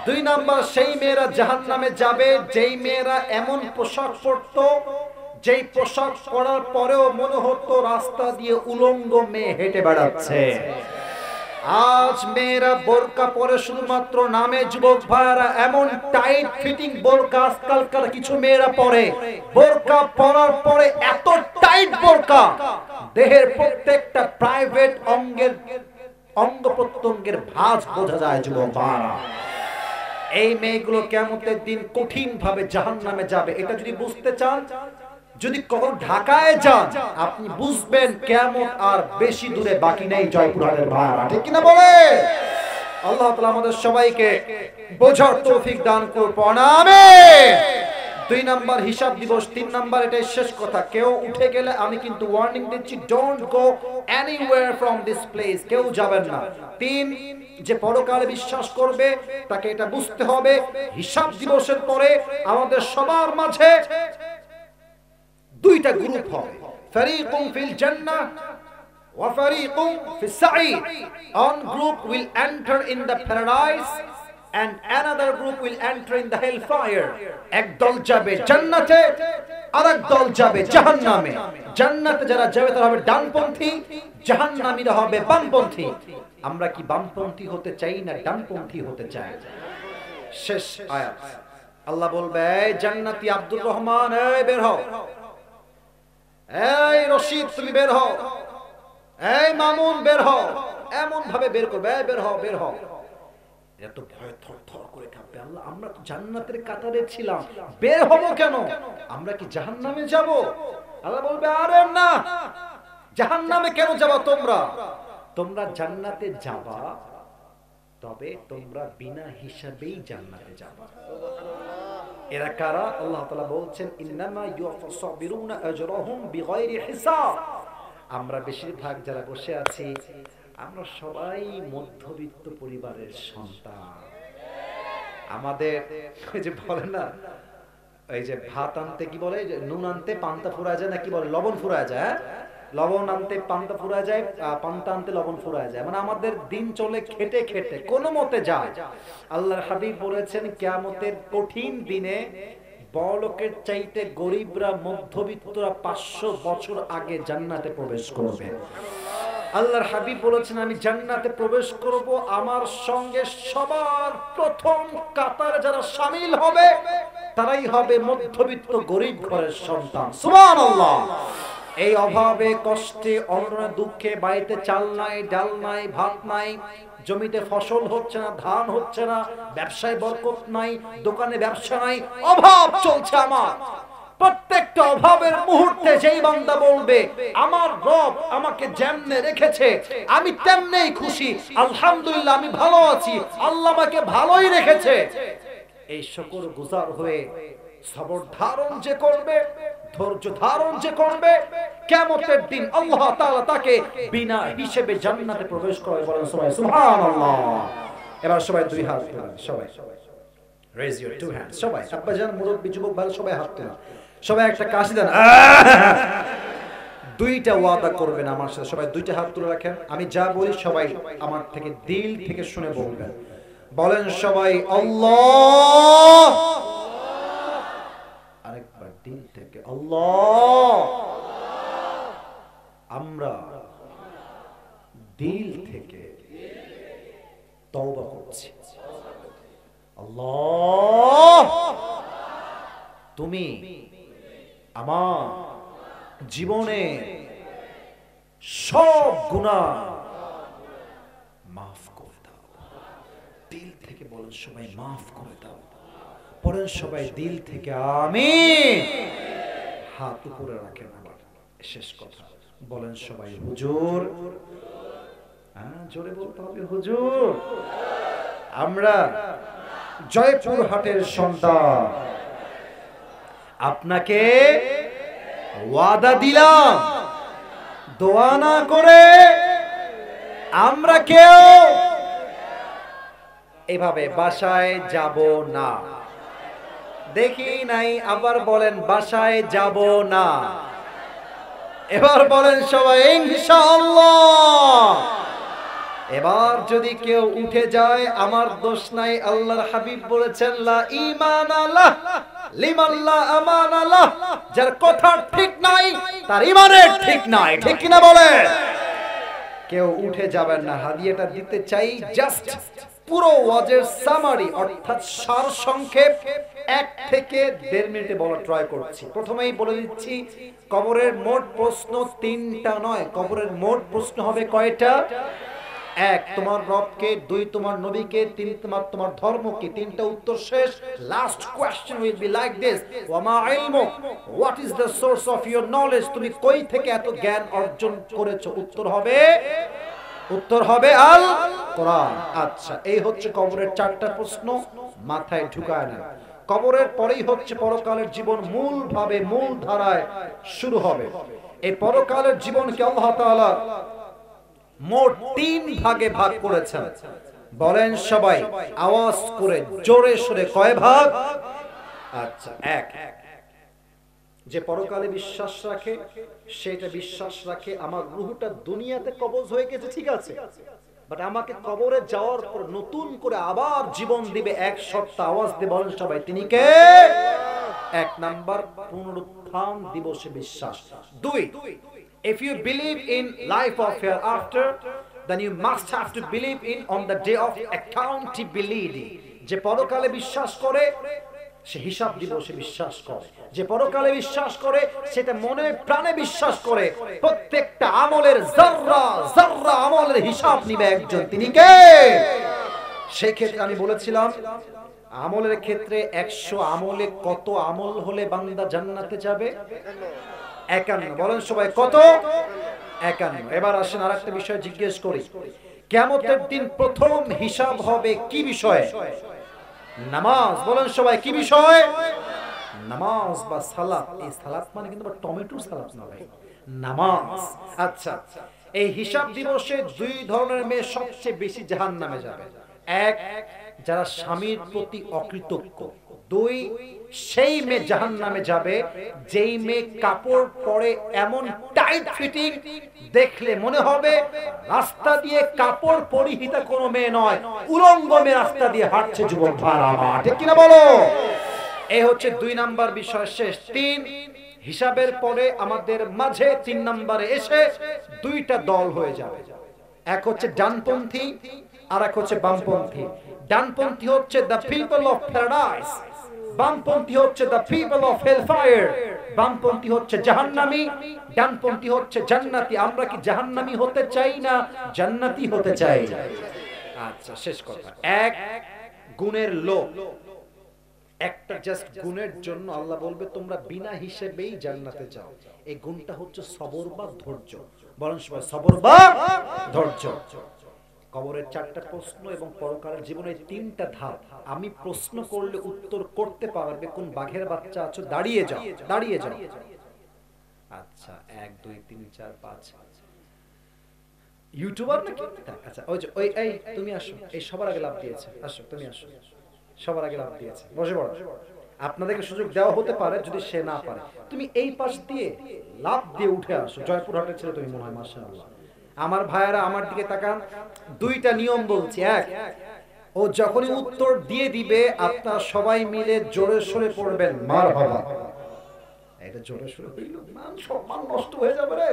2 নাম্বার সেই মেয়েরা জাহান্নামে যাবে যেই মেয়েরা এমন পোশাক পরতো, যেই পোশাক পরার পরেও মনে হতো রাস্তা দিয়ে উলঙ্গ মেয়ে হেঁটে বেড়াচ্ছে। আজ মেয়েরা বোরকা পরে শুধুমাত্র নামে। যুবক ভাইরা, এমন টাইট ফিটিং বোরকা আজকালকার কিছু মেয়েরা পরে, বোরকা পরার পরে এত টাইট বোরকা, দেহের প্রত্যেকটা প্রাইভেট অঙ্গ প্রত্যঙ্গের ভাঁজ বোঝা যায়। যুবক ভাইরা, এই মেয়েগুলো কিয়ামতের দিন কঠিন ভাবে জাহান্নামে যাবে। এটা যদি বুঝতে চান, যদি কখন ঢাকায় যান, আপনি বুঝবেন কিয়ামত আর বেশি দূরে বাকি নেই। জয়পুরহাটের ভাইরা, ঠিক কিনা বলে? আল্লাহ তাআলা আমাদের সবাইকে বোঝার তৌফিক দান করুন, আমিন। 2 নাম্বার হিসাব দিবস। 3 নাম্বার, এটাই শেষ কথা। কেউ উঠে গেলে আমি কিন্তু ওয়ার্নিং দিচ্ছি, don't go anywhere from this place. কেউ যাবেন না। 3, যে পরকালে বিশ্বাস করবে তাকে এটা বুঝতে হবে, হিসাব দিবসের পরে আমাদের সবার মাঝে 2টা গ্রুপ হবে, ফারিকুন ফিল জান্নাহ ওয়া ফারিকুন ফিস Saeed. One group will enter in the paradise and another group will enter in the hellfire. এক দল যাবে জান্নাতে, আরেক দল যাবে জাহান্নামে। জান্নাতে যারা যাবে তারা হবে ডানপন্থী, জাহান্নামীরা হবে বামপন্থী। আমরা কি বামপন্থী হতে চাই না ডানপন্থী হতে চাই? শেষ আয়াত, আল্লাহ বলবে, এই জান্নাতি আব্দুর রহমান, এই বের হও। এই রশিদ, তুমি বের হও। এই মামুন, বের হও। এমন ভাবে বের করবে, এই বের হও, বের হও। এত ভয় থরথর করে কাঁপবে। আল্লাহ, আমরা তো জান্নাতের কাতারে ছিলাম, বের হবো কেন? আমরা কি জাহান্নামে যাব? আল্লাহ বলবে, আরে না, জাহান্নামে কেন যাবা তোমরা? তোমরা জান্নাতে যাবা, তবে তোমরা বিনা হিসাবেই জান্নাতে যাবা। এরা কারা? আল্লাহ তাআলা বলছেন, ইন্নামা ইউওয়াফাস সাবিরুনা আজরাহুম বিগাইরি হিসাব। আমরা বেশিরভাগ যারা বসে আছি, আমরা সবাই মধ্যবিত্ত পরিবারের সন্তান। আমাদের ওই যে বলে না, এই যে ভাত আনতে কি বলে, যে নুন আনতে পান্তা ফুরা যায়, না কি বলে, লবণ ফুরা যায়, হ্যাঁ? লবণ আনতে পান্তা ফুরা যায়, পান্তা আনতে লবণ ফুরা যায়, মানে আমাদের দিন চলে খেটে খেটে কোনো মতে যায়। আল্লাহর হাবিব বলেছেন কিয়ামতের কঠিন দিনে বড়লোকের চাইতে গরিবরা, মধ্যবিত্তরা 500 বছর আগে জান্নাতে প্রবেশ করবে। আল্লাহর হাবিব বলেছেন আমি জান্নাতে প্রবেশ করব, আমার সঙ্গে সবার প্রথম কাতারে যারা শামিল হবে তারাই হবে মধ্যবিত্ত গরিব ঘরের সন্তান। সুবহানাল্লাহ। এই অভাবে, কষ্টে, অনটনে, দুঃখে, বাড়িতে চাল নাই, ডাল নাই, ভাত নাই, জমিতে ফসল হচ্ছে না, ধান হচ্ছে না, ব্যবসায় বরকত নাই, দোকানে ব্যবসা নাই, অভাব চলছে আমার। প্রত্যেকটা অভাবের মুহূর্তে যেই বান্দা বলবে আমার রব আমাকে যেমনে রেখেছে আমি তেমনেই খুশি, আলহামদুলিল্লাহ আমি ভালো আছি, আল্লাহ আমাকে ভালোই রেখেছে, এই শুকর গুজার হয়ে সবর ধারণ যে করবে, ধৈর্য ধারণ যে করবে, কিয়ামতের দিন আল্লাহ তাআলা তাকে বিনা হিসেবে জান্নাতে প্রবেশ করাবে। বলেন সবাই সুবহানাল্লাহ। এবার সবাই দুই হাত তুলেন, সবাই raise your two hands, সবাই আব্বাজান, মুরব্বি, যুবক ভাই সবাই হাত তোলেন, সবাই একটা কাশি দেন। দুইটা ওয়াদা করবেন আমার সাথে, সবাই দুইটা হাত তুলে রাখেন। আমি যা বলি সবাই আমার থেকে দিল থেকে শুনে বলবেন। বলেন সবাই আল্লাহ, আরেকবার দিল থেকে আল্লাহ। আমরা দিল থেকে তওবা করছি। আল্লাহ, তুমি আমার জীবনে সব গুনাহ মাফ করে দাও। দিল থেকে বলেন সবাই মাফ করে দাও। পড়েন সবাই দিল থেকে আমিন। হাত উপরে রাখেন। আবার শেষ কথা বলেন সবাই হুজুর, জোরে বলতে হবে হুজুর, আমরা জয়পুরহাটের সন্তান, আপনাকে ওয়াদা দিলাম দোয়া না করে আমরা কেউ এভাবে বাসায় যাব না। দেখি নাই, আবার বলেন বাসায় যাব না। এবার বলেন সবাই ইনশাআল্লাহ। এবার যদি কেউ উঠে যায় আমার দোষ নাই, আল্লাহর হাবিব বলেছেন লা ঈমান আলাহ লিমান লা আমান আলাহ, যার কথা ঠিক নাই তার ঈমানের ঠিক নাই, ঠিক কি না বলেন? কেউ উঠে যাবেন না। হাদিয়াটা দিতে চাই জাস্ট পুরো ওয়াজের সামারি, অর্থাৎ সার সংক্ষেপ 1 থেকে 1.5 মিনিটে বলা ট্রাই করছি। প্রথমেই বলে দিচ্ছি কবরের মোট প্রশ্ন 3টা নয়, কবরের মোট প্রশ্ন হবে কয়টা? 1 তোমার রবকে, 2 তোমার নবীকে, 3 তোমার ধর্মকে। 3টা উত্তর শেষ। Last question will be like this, ওয়া মা ইলমুক, what is the source of your knowledge, তুমি কই থেকে এত জ্ঞান অর্জন করেছো? উত্তর হবে আল কোরআন। আচ্ছা, এই হচ্ছে কবরের 4টা প্রশ্ন, মাথায় ঢুকায় না। কবরের পরেই হচ্ছে পরকালের জীবন, মূল ভাবে মূল ধারায় শুরু হবে। এই পরকালের জীবনকে আল্লাহ তাআলা মোট 3 ভাগে ভাগ করেছেন। বলেন সবাই আওয়াজ করে জোরে সোরে, কয় ভাগ? আচ্ছা, 1 যে পরকালে বিশ্বাস রাখে, সেটা বিশ্বাস রাখে আমার রূহটা দুনিয়াতে কবজ হয়ে গেছে, ঠিক আছে, বাট আমাকে কবরে যাওয়ার পর নতুন করে আবার জীবন দিবে। 1 সপ্তাহ আওয়াজ দিয়ে বলেন সবাই তিনি কে? 1 নাম্বার পুনরুত্থান দিবসে বিশ্বাস। 2 if you believe in life of hereafter, then you must have to believe in on the day of accountability. যে পরকালে বিশ্বাস করে সে হিসাব দিবসে বিশ্বাস করে, যে পরকালে বিশ্বাস করে সেটা মনে প্রাণে বিশ্বাস করে, প্রত্যেকটা আমলের যাররা যাররা আমলের হিসাব নিবে একজন, তিনি কে? সেই ক্ষেত্রে আমি বলেছিলাম আমলের ক্ষেত্রে 100 আমলে কত আমল হলে বান্দা জান্নাতে যাবে? 51। বলেন সবাই কত? 51। এবার আসেন আরেকটা বিষয় জিজ্ঞেস করি, কিয়ামতের দিন প্রথম হিসাব হবে কি বিষয়ে? নামাজ। বলেন সবাই কি বিষয়? নামাজ বা সালাত। এই সালাত মানে কিন্তু টমেটো সালাত না ভাই, নামাজ। আচ্ছা, এই হিসাব দিবসে 2 ধরনের মেয়ে সবচেয়ে বেশি জাহান্নামে যাবে। 1 যারা স্বামীর প্রতি অকৃতজ্ঞ, দুই, সেই মেয়ে জাহান্নামে যাবে যেই মেয়ে কাপড় পরে এমন টাইট ফিটিং দেখলে মনে হবে রাস্তা দিয়ে কাপড় পরিহিতা কোনো মেয়ে নয়, উলঙ্গ মেয়ে রাস্তা দিয়ে হাঁটছে। যুবক ভাইরা আমার, ঠিক কিনা বলো? এই হচ্ছে 2 নাম্বার বিষয় শেষ। 3 হিসাবের পরে আমাদের মাঝে 3 নম্বরে এসে 2টা দল হয়ে যাবে। এক হচ্ছে ডানপন্থী আর এক হচ্ছে বামপন্থী। ডানপন্থী হচ্ছে দ্য পিপল অফ প্যারাডাইস, বামপন্থী হচ্ছে দ্য পিপল অফ হেলফায়ার। বামপন্থী হচ্ছে জাহান্নামী, ডানপন্থী হচ্ছে জান্নাতি। আমরা কি জাহান্নামী হতে চাই না জান্নাতি হতে চাই? আচ্ছা, শেষ কথা। এক গুণের লোভ, একটা জাস্ট গুণের জন্য আল্লাহ বলবে তোমরা বিনা হিসেবেই জান্নাতে যাও। এই গুণটা হচ্ছে সবর বা ধৈর্য। বলেন সবাই, সবর বা ধৈর্য। কবরের 4টা প্রশ্ন এবং পরকালের জীবনের 3টা ধাপ। আমি প্রশ্ন করলে উত্তর করতে পারবে কোন বাঘের বাচ্চা আছো, দাঁড়িয়ে যাও, দাঁড়িয়ে যাও। আচ্ছা, 1 2 3 4 5 ইউটিউবার নাকি? আচ্ছা, ওই যে এই তুমি আসো, এই সবার আগে লাভ দিয়েছে, আসো তুমি আসো, সবার আগে লাভ দিয়েছে, বসে পড়ো। আপনাদেরকে সুযোগ দেওয়া হতে পারে যদি সে না পারে। তুমি এই পাশ দিয়ে লাভ দিয়ে উঠে আসো। জয়পুরহাটের ছেলে তুমি মনে হয়, মাশাআল্লাহ। আমার ভাইয়েরা আমার দিকে তাকান। 2টা নিয়ম বলছি। এক, ও যখনই উত্তর দিয়ে দিবে আপনারা সবাই মিলে জোরে সোরে পড়বেন মারহাবা। এটা জোরে সোরে হইল মান সম্মান নষ্ট হয়ে যাবে রে।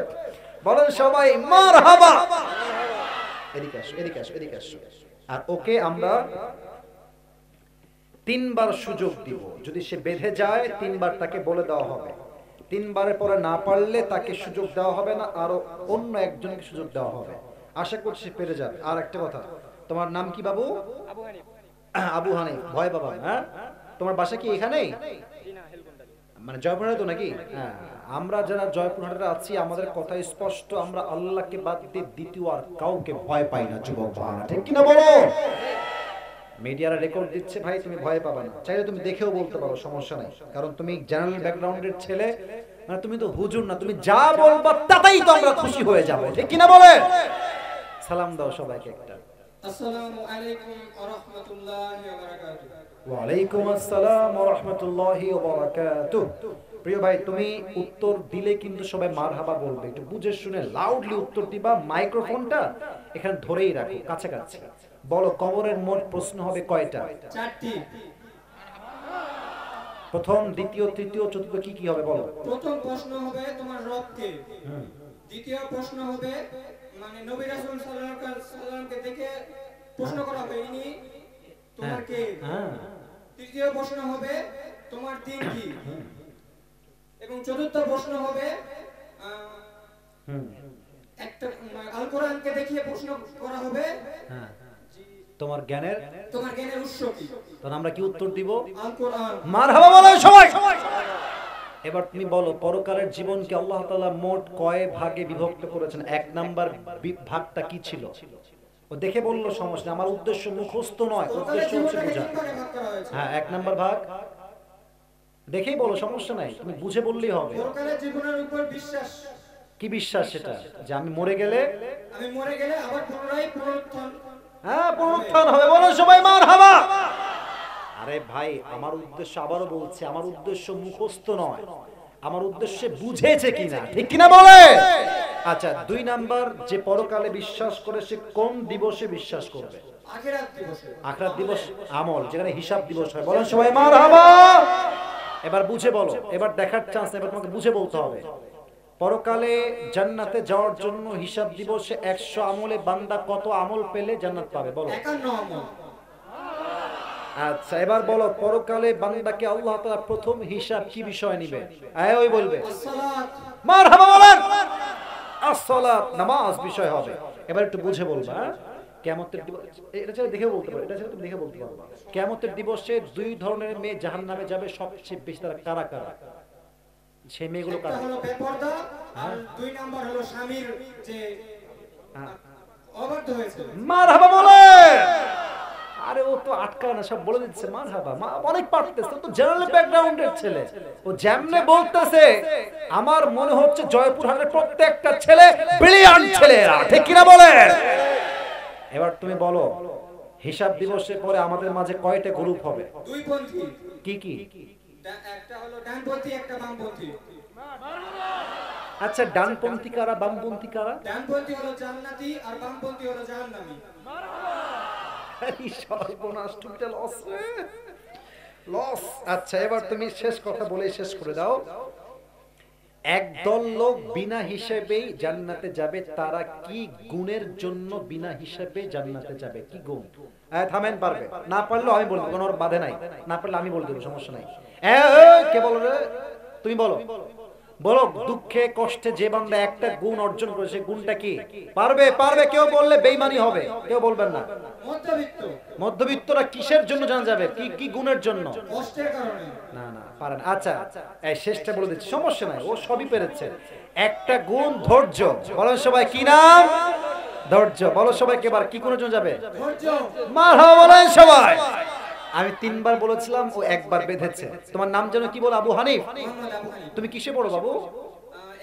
বলেন সবাই মারহাবা। এদিকে আসো, এদিকে আসো, এদিকে আসো। আর ওকে আমরা 3 বার সুযোগ দিব। যদি সে বেঁধে যায় 3 বার তাকে বলে দেওয়া হবে। 3 বারের পরে না পারলে তাকে সুযোগ দেওয়া হবে না, আরো অন্য একজনকে সুযোগ দেওয়া হবে। আশা করছি সে পেরে যাবে। আর একটা কথা, তোমার নাম কি বাবু? আবু হানিফ। আবু হানিফ, ভয় বাবা। হ্যাঁ, তোমার বাসা কি এখানেই? মানে জয়পুরহাটে তো নাকি? হ্যাঁ, আমরা যারা জয়পুরহাটে আছি আমাদের কথা স্পষ্ট, আমরা আল্লাহকে বাদ দিয়ে দ্বিতীয় আর কাউকে ভয় পাই না। যুবক ভাইরা, ঠিক কিনা বলো? মিডিয়ারা রেকর্ড দিচ্ছে ভাই, তুমি ভয় পাবে না। চাইলে তুমি দেখেও বলতে পারো, সমস্যা নাই। কারণ তুমি জেনারেল ব্যাকগ্রাউন্ডের ছেলে, মানে তুমি তো হুজুর না, তুমি যা বলবা তাতেই তো আমরা খুশি হয়ে যাব, ঠিক কিনা বলে? সালাম দাও সবাইকে একটা। আসসালামু আলাইকুম ওয়া রাহমাতুল্লাহি ওয়া বারাকাতুহু। ওয়া আলাইকুম আসসালাম ওয়া রাহমাতুল্লাহি ওয়া বারাকাতুহু। প্রিয় ভাই, তুমি উত্তর দিলে কিন্তু সবাই মারহাবা বলবে। একটু বুঝে শুনে লাউডলি উত্তর দিবা। মাইক্রোফোনটা এখানে ধরেই রাখো, কাছাকাছি। বলো, কবরের মোট প্রশ্ন হবে কয়টা? 4টি। প্রথম, দ্বিতীয়, তৃতীয়, চতুর্থ কি কি হবে বলো? প্রথম প্রশ্ন হবে তোমার রব কে। দ্বিতীয় প্রশ্ন হবে মানে নবী রাসূল সাল্লাল্লাহু আলাইহি ওয়াসাল্লামকে দেখে প্রশ্ন করা হবে ইনি তোমার কে। তৃতীয় প্রশ্ন হবে তোমার দিন কি। এবং চতুর্থ প্রশ্ন হবে একটা আল কোরআনকে দেখিয়ে প্রশ্ন করা হবে তোমার জ্ঞানের উৎস কি। তখন আমরা কি উত্তর দিব? আল কোরআন। মারহাবা বলো সবাই। এবার তুমি বলো, পরকালের জীবনকে আল্লাহ তাআলা মোট কয় ভাগে বিভক্ত করেছেন? 1 নাম্বার ভাগটা কি ছিল? ও দেখে বললো সমস্যা, আমার উদ্দেশ্য মুখস্থ নয়, উদ্দেশ্য হচ্ছে বোঝা। হ্যাঁ, 1 নাম্বার ভাগ দেখেই বলো, সমস্যা নাই, তুমি বুঝে বললেই হবে। পরকালের জীবনের উপর বিশ্বাস। কি বিশ্বাস সেটা? যে আমি মরে গেলে আবার পুনরায় পুনরুত্থান। হ্যাঁ, পুনরুত্থান হবে। বলো সবাই মারহাবা। আরে ভাই, আমার উদ্দেশ্য, আবারও বলছি, আমার উদ্দেশ্য মুখস্থ নয়, আমার উদ্দেশ্য বুঝেছে কিনা, ঠিক কিনা বলে? আচ্ছা, 2 নাম্বার, যে পরকালে বিশ্বাস করে সে কোন দিবসে বিশ্বাস করবে? আখিরাত দিবসে। আখিরাত দিবস আমল, যেখানে হিসাব দিবস হয়। বলেন সবাই মারহাবা। এবার বুঝে বলো, এবার দেখার চান্স, এবার তোমাকে বুঝে বলতে হবে। পরকালে জান্নাতে যাওয়ার জন্য হিসাব দিবসে 100 আমলে বান্দা কত আমল পেলে জান্নাত পাবে? বলো। 51 আমল। আচ্ছা, এবার বলো, পরকালে বান্দাকে আল্লাহ তাআলা প্রথম হিসাব কি বিষয় নেবে? আয় ওই বলবে আসসালাত। মারহাবা বলেন। আসসালাত, নামাজ বিষয় হবে। এবার একটু বুঝে বলবা। কিয়ামতের দিবস, এটা ছেলে দেখে বলতে পারো, এটা ছেলে তুমি দেখে বলতে পারবা। কিয়ামতের দিবসে 2 ধরনের মেয়ে জাহান্নামে যাবে, সবচেয়ে বেশি তারা কারা কারা? সেই মেয়েগুলো কারা? একটা হলো বেপরদা, আর 2 নাম্বার হলো স্বামীর যে অবাধ্য হয়েছে। মারহাবা বলে। আরে ও তো আটকায় না, সব বলে দিচ্ছে মারহাবা। অনেক পারতেছে, ও তো জেনারেল ব্যাকগ্রাউন্ডের ছেলে। ও যেমনে বলতেছে আমার মনে হচ্ছে জয়পুরহাটের প্রত্যেকটা ছেলে ব্রিলিয়ান্ট ছেলেরা, ঠিক কিনা বলে? এবার তুমি বলো, হিসাব দিবসের পরে আমাদের মাঝে কয়টা গ্রুপ হবে? দুই পন্থী। কি কি? একটা হলো ডানপন্থী, একটা বামপন্থী। আচ্ছা, ডানপন্থী কারা, বামপন্থী কারা? ডানপন্থী হলো জান্নাতি আর বামপন্থী হলো জাহান্নামী। এই সর্বনাশ, টুকটা লস রে, লস। আচ্ছা, এবার তুমি শেষ কথা বলে শেষ করে দাও। একদল লোক বিনা হিসেবেই জান্নাতে যাবে, তারা কি গুণের জন্য বিনা হিসেবে জান্নাতে যাবে? কি গুণ? থামেন, পারবে না পারলেও আমি বলবো, কোনো বাধা নাই, না পারলে আমি বলে দেবো, সমস্যা নাই। কে বলো রে? তুমি বলো, বলো। দুঃখে কষ্টে যে বান্দা একটা গুণ অর্জন করে, সেই গুণটা কি? পারবে? পারবে। কেউ বললে বেঈমানি হবে, কেউ বলবেন না। মধ্যবিত্ত। মধ্যবিত্তরা কিসের জন্য জানা যাবে? কি কি গুণের জন্য? কষ্টের কারণে। না না, পারেন। আচ্ছা, এই শেষটা বলে দিচ্ছি, সমস্যা নাই, ও সবই পেরেছে। একটা গুণ ধৈর্য। বলেন সবাই, কি নাম? ধৈর্য। বলো সবাইকে এবার, কি গুণের জন্য যাবে? ধৈর্য। মারহাবা বলেন সবাই। আমি 3 বার বলেছিলাম, ও 1 বার বেঁধেছে। তোমার নাম যেন কি বল? আবু হানিফ। মোহাম্মদ আবু হানিফ। তুমি কিসে পড়ো বাবু?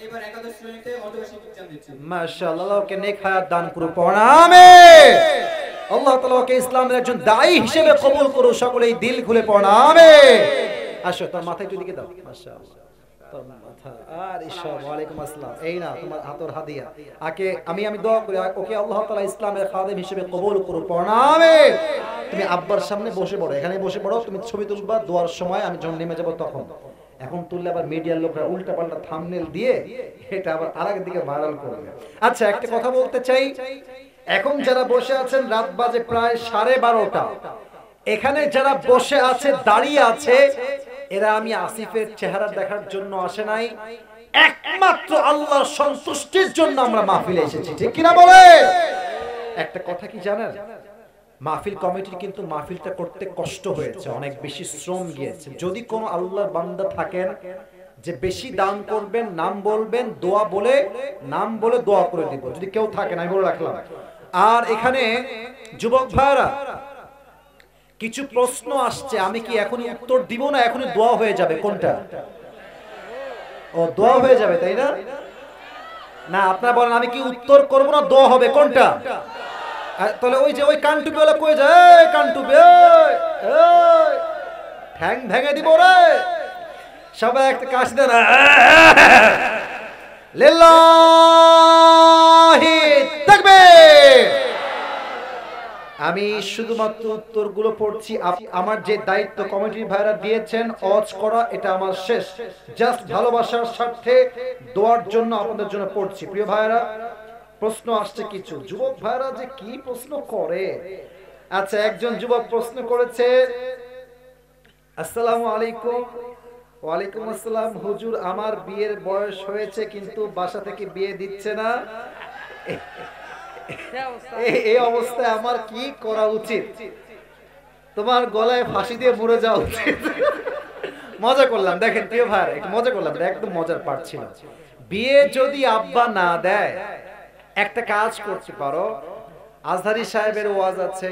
এবার একাদশ শ্রেণীতে অর্ধবার্ষিক এক্সাম দিচ্ছি। মাশাআল্লাহ, ওকে নেক হায়াত দান করুন, আমিন। আল্লাহ তাআলা ওকে ইসলামের একজন দায়ী হিসেবে কবুল করুন, সকলেই দিল খুলে পড়ুন, আমিন। আসো, তোর মাথায় একটু দিকে দাও। মাশাআল্লাহ, তোর মাথা। আর ঈশা, ওয়ালাইকুম আসসালাম। এই না তোমার হাতের হাদিয়া। আমি দোয়া করি, ওকে আল্লাহ তাআলা ইসলামের খাদেম হিসেবে কবুল করুন, আমিন। তুমি আব্বার সামনে বসে পড়ো, এখানে বসে পড়ো। তুমি ছবি তুলবা দোয়ার সময়, আমি যখন নেমে যাব তখন। এখন তুললে আবার মিডিয়ার লোকরা উল্টা পাল্টা থাম্বনেল দিয়ে এটা আবার আরেক দিকে ভাইরাল করবে। আচ্ছা, একটা কথা বলতে চাই। এখন যারা বসে আছেন, রাত বাজে প্রায় 12:30। এখানে যারা বসে আছে, দাঁড়িয়ে আছে, এরা আমি আসিফের চেহারা দেখার জন্য আসে নাই, একমাত্র আল্লাহর সন্তুষ্টির জন্য আমরা মাহফিলে এসেছি, ঠিক কিনা বলে? একটা কথা কি জানেন, মাহফিল কমিটির কিন্তু মাহফিলটা করতে কষ্ট হয়েছে, অনেক বেশি শ্রম গিয়েছে। যদি কোনো আল্লাহর বান্দা থাকেন যে বেশি দান করবেন, নাম বলবেন, দোয়া বলে, নাম বলে দোয়া করে দিব। যদি কেউ থাকেন, আমি বলে রাখলাম। আর এখানে যুবক ভাইরা, কিছু প্রশ্ন আসছে, আমি কি এখনই উত্তর দিব না এখনই দোয়া হয়ে যাবে? কোনটা? ও, দোয়া হয়ে যাবে, তাই না? না, আপনারা বলেন, আমি কি উত্তর করব না দোয়া হবে? কোনটা? তাহলে ওই যে ওই কানটুপি ওলা কয়ে যায়, কানটুপি ঠ্যাং ভেঙে দিব রে। সবাই একটা কাশ দেন, লিল্লাহি তাকবীর। আমি শুধুমাত্র উত্তরগুলো পড়ছি। আমার যে দায়িত্ব কমিটির ভাইরা দিয়েছেন ওয়াজ করা, এটা আমার শেষ। জাস্ট ভালোবাসার স্বার্থে দোয়ার জন্য আপনাদের জন্য পড়ছি। প্রিয় ভাইরা, প্রশ্ন আসছে কিছু। যুবক ভাইরা যে কি প্রশ্ন করে। আচ্ছা, একজন যুবক প্রশ্ন করেছে, আসসালামু আলাইকুম। ওয়ালাইকুম আসসালাম। হুজুর, আমার বিয়ের বয়স হয়েছে কিন্তু বাসা থেকে বিয়ে দিচ্ছে না, এই অবস্থায় আমার কি করা উচিত? তোমার গলায় ফাঁসি দিয়ে মরে যাওয়া উচিত। মজা করলাম, দেখেন প্রিয় ভাই, একটু মজা করলাম, একদম মজার পার্ট ছিল। বিয়ে যদি আব্বা না দেয়, একটা কাজ করতে পারো। আজহারি সাহেবের ওয়াজ আছে,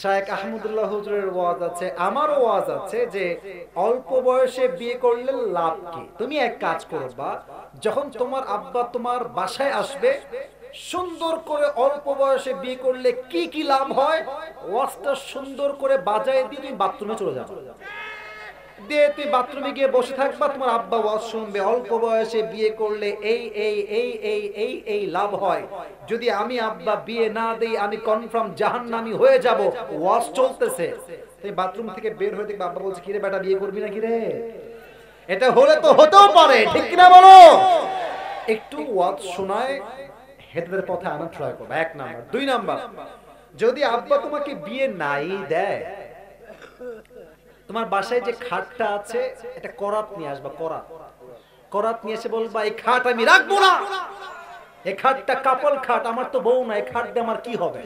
শায়েখ আহমদুল্লাহ হুজুরের ওয়াজ আছে, আমারও ওয়াজ আছে যে অল্প বয়সে বিয়ে করলে লাভ কি। তুমি এক কাজ করবা, যখন তোমার আব্বা তোমার বাসায় আসবে, সুন্দর করে অল্প বয়সে বিয়ে করলে কি কি লাভ হয়, ওয়াজটা সুন্দর করে বাজায় দিয়ে তুমি বাথরুমে চলে যাবে। দিয়ে তুই বাথরুমে গিয়ে বসে থাকবা, তোমার আব্বা ওয়াজ শুনবে, অল্প বয়সে বিয়ে করলে এই এই এই এই এই এই লাভ হয়। যদি আমি আব্বা বিয়ে না দেই, আমি কনফার্ম জাহান্নামী হয়ে যাব। ওয়াজ চলতেছে, তুই বাথরুম থেকে বের হয়ে দেখবা আব্বা বলছে, কিরে বেটা, বিয়ে করবি না কি রে? এটা হলে তো হতেও পারে, ঠিক কিনা বলো? একটু ওয়াজ শোনায় হেদায়েতের পথে আনার ট্রাই করবে, 1 নাম্বার। 2 নাম্বার, যদি আব্বা তোমাকে বিয়ে নাই দেয়, তোমার বাসায় যে খাটটা আছে, এটা করাত নিয়ে আসবা। করাত নিয়ে এসে বলবা, এই খাট আমি রাখবো না, এই খাটটা কাপল খাট, আমার তো বউ না, এই খাট দিয়ে আমার কি হবে?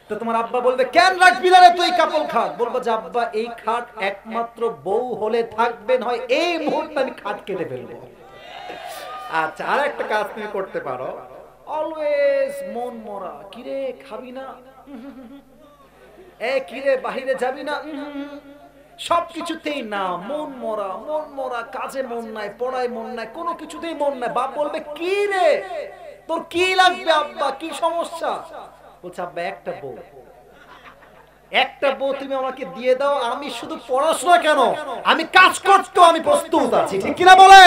তো তোমার আব্বা বলবে, কেন রাখবি না রে তুই কাপল খাট? বলবো যে আব্বা, এই খাট একমাত্র বউ হলে থাকবে, নয় এই মুহূর্তে আমি খাট কেটে ফেলবো। আচ্ছা, আর একটা কাজ তুমি করতে পারো, অলওয়েজ মন মরা, কিরে খাবি না, কিরে বাহিরে যাবি না, সবকিছুতেই না, মন মরা, কাজে মন নাই, পড়ায় মন নাই, কোনো কিছুতেই মন নাই। বাপ বলবে, কি রে তোর কি লাগবে আব্বা, কি সমস্যা? বলছে আব্বা, একটা বউ। একটা বউ তুমি আমাকে দিয়ে দাও, আমি শুধু পড়াশোনা কেন, আমি কাজ করতেও আমি প্রস্তুত আছি, ঠিক কিনা বলে?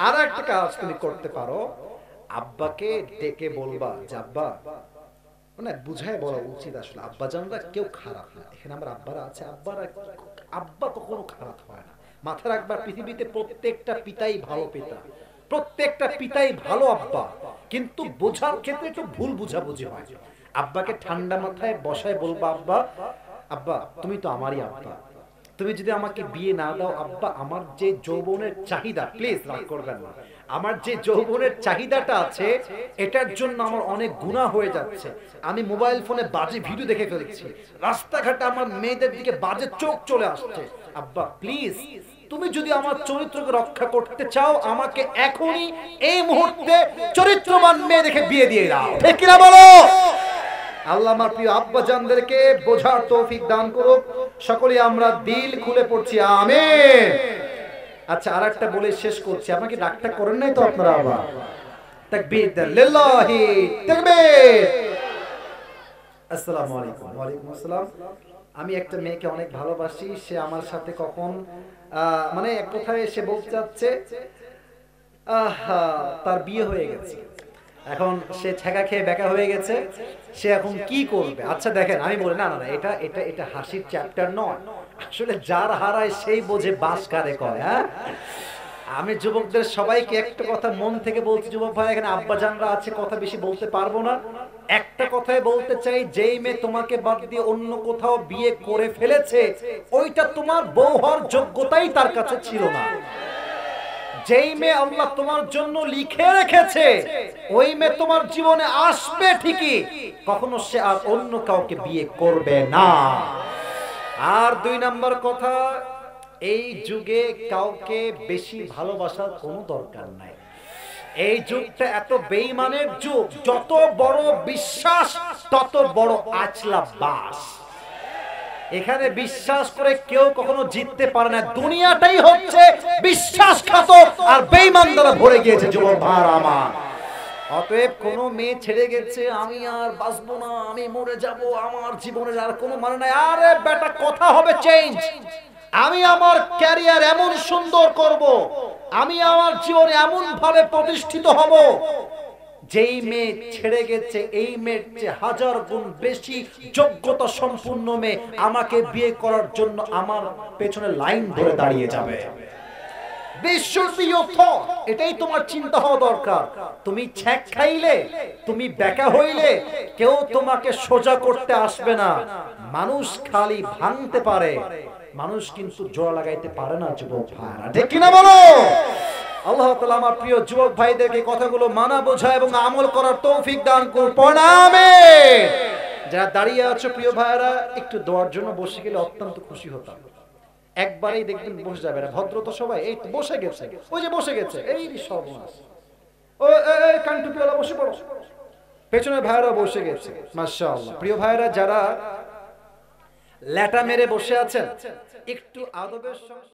আর একটা কাজ তুমি করতে পারো, আব্বাকে ডেকে বলবা যে আব্বা, মানে বুঝায় বলা উচিত আসলে, আব্বা জানরা কেউ খারাপ না, এখানে আমার আব্বারা আছে, আব্বা কখনো খারাপ হয় না। মাথা রাখবা, পৃথিবীতে প্রত্যেকটা পিতাই ভালো পিতা, প্রত্যেকটা পিতাই ভালো আব্বা, কিন্তু বোঝার ক্ষেত্রে একটু ভুল বুঝাবুঝি হয়। আব্বাকে ঠান্ডা মাথায় বসায় বলবা আব্বা, আব্বা তুমি তো আমারই আব্বা, তুমি যদি আমাকে বিয়ে না দাও আব্বা, আমার যে যৌবনের চাহিদা, প্লিজ রাগ করবেন না, আমার যে যৌবনের চাহিদাটা আছে এটার জন্য আমার অনেক গুনাহ হয়ে যাচ্ছে, আমি মোবাইল ফোনে বাজে ভিডিও দেখে ফেলছি, রাস্তাঘাটে আমার মেয়েদের দিকে বাজে চোখ চলে আসছে, আব্বা প্লিজ তুমি যদি আমার চরিত্রকে রক্ষা করতে চাও, আমাকে এখনই এই মুহূর্তে চরিত্রবান মেয়ে দেখে বিয়ে দিয়ে দাও, ঠিক কিনা বলো? আল্লাহ আমার প্রিয় আব্বা জানদেরকে বোঝার তৌফিক দান করুক। সকলে আমরা দিল খুলে পড়ছি আমিন। আচ্ছা, আরেকটা বলে শেষ করছি, আমাকে ডাকটা করেন নাই তো আপনারা? আবার তাকবীর দেন, লিল্লাহি তাকবীর। আসসালামু আলাইকুম। ওয়া আলাইকুম আসসালাম। আমি একটা মেয়েকে অনেক ভালোবাসি, সে আমার সাথে কখন মানে এক কথায় সে বলতে চাচ্ছে তার বিয়ে হয়ে গেছে, এখন সে ছেঁকা খেয়ে বেকা হয়ে গেছে, সে এখন কি করবে? আচ্ছা দেখেন, আমি বলি না না না, এটা এটা এটা হাসির চ্যাপ্টার নয়, আসলে যার হারায় সেই বোঝে বাস কারে কয়। হ্যাঁ, আমি যুবকদের সবাইকে একটা কথা মন থেকে বলছি, যুবক ভাই এখানে আব্বা জানরা আছে, কথা বেশি বলতে পারবো না, একটা কথাই বলতে চাই, যেই মেয়ে তোমাকে বাদ দিয়ে অন্য কোথাও বিয়ে করে ফেলেছে, ওইটা তোমার বউ হওয়ার যোগ্যতাই তার কাছে ছিল না। যেই মেয়ে আল্লাহ তোমার জন্য লিখে রেখেছে ওই মেয়ে তোমার জীবনে আসবে ঠিকই, কখনো সে আর অন্য কাউকে বিয়ে করবে না। আর দুই নাম্বার কথা, এই যুগে কাউকে বেশি ভালোবাসার কোনো দরকার নাই, এই যুগটা এত বেঈমানের যুগ, যত বড় বিশ্বাস তত বড় আচলা বাস, এখানে বিশ্বাস করে কেউ কখনো জিততে পারে না, দুনিয়াটাই হচ্ছে বিশ্বাসঘাতক আর বেঈমান দ্বারা ভরে গিয়েছে যুবক ভাই আমার। অতএব কোনো মেয়ে ছেড়ে গেছে আমি আর বাঁচবো না, আমি মরে যাব, আমার জীবনের আর কোনো মানে নাই, আরে বেটা কথা হবে চেঞ্জ, আমি আমার ক্যারিয়ার এমন সুন্দর করব, আমি আমার জীবনে এমন ভাবে প্রতিষ্ঠিত হব, যেই মেয়ে ছেড়ে গেছে এই মেয়ের চেয়ে হাজার গুণ বেশি যোগ্যতা সম্পূর্ণ মেয়ে আমাকে বিয়ে করার জন্য আমার পেছনে লাইন ধরে দাঁড়িয়ে যাবে। এটাই তোমার চিন্তা হওয়া দরকার। তুমি ছ্যাক খাইলে, তুমি বেকা হইলে কেউ তোমাকে সোজা করতে আসবে না, মানুষ খালি ভাঙতে পারে, মানুষ কিন্তু জোড়া লাগাইতে পারে না যুবক ভাইরা, ঠিক কিনা বলো? আল্লাহ তাআলা আমার প্রিয় যুবক ভাইদেরকে কথাগুলো মানা বোঝা এবং আমল করার তৌফিক দান করুন, আমিন। যারা দাঁড়িয়ে আছো প্রিয় ভাইরা, একটু দোয়ার জন্য বসে গেলে অত্যন্ত খুশি হতাম, একবারেই দেখবেন বসে যাবে না, ভদ্র তো সবাই, এই বসে গেছে, ওই যে বসে গেছে, এই সর্বনাশ, ওই কানটুপিওয়ালা বসে পড়ো, পেছনের ভাইরা বসে গেছে, মাশাআল্লাহ। প্রিয় ভাইরা যারা ল্যাটা মেরে বসে আছেন, একটু আদবের সঙ্গে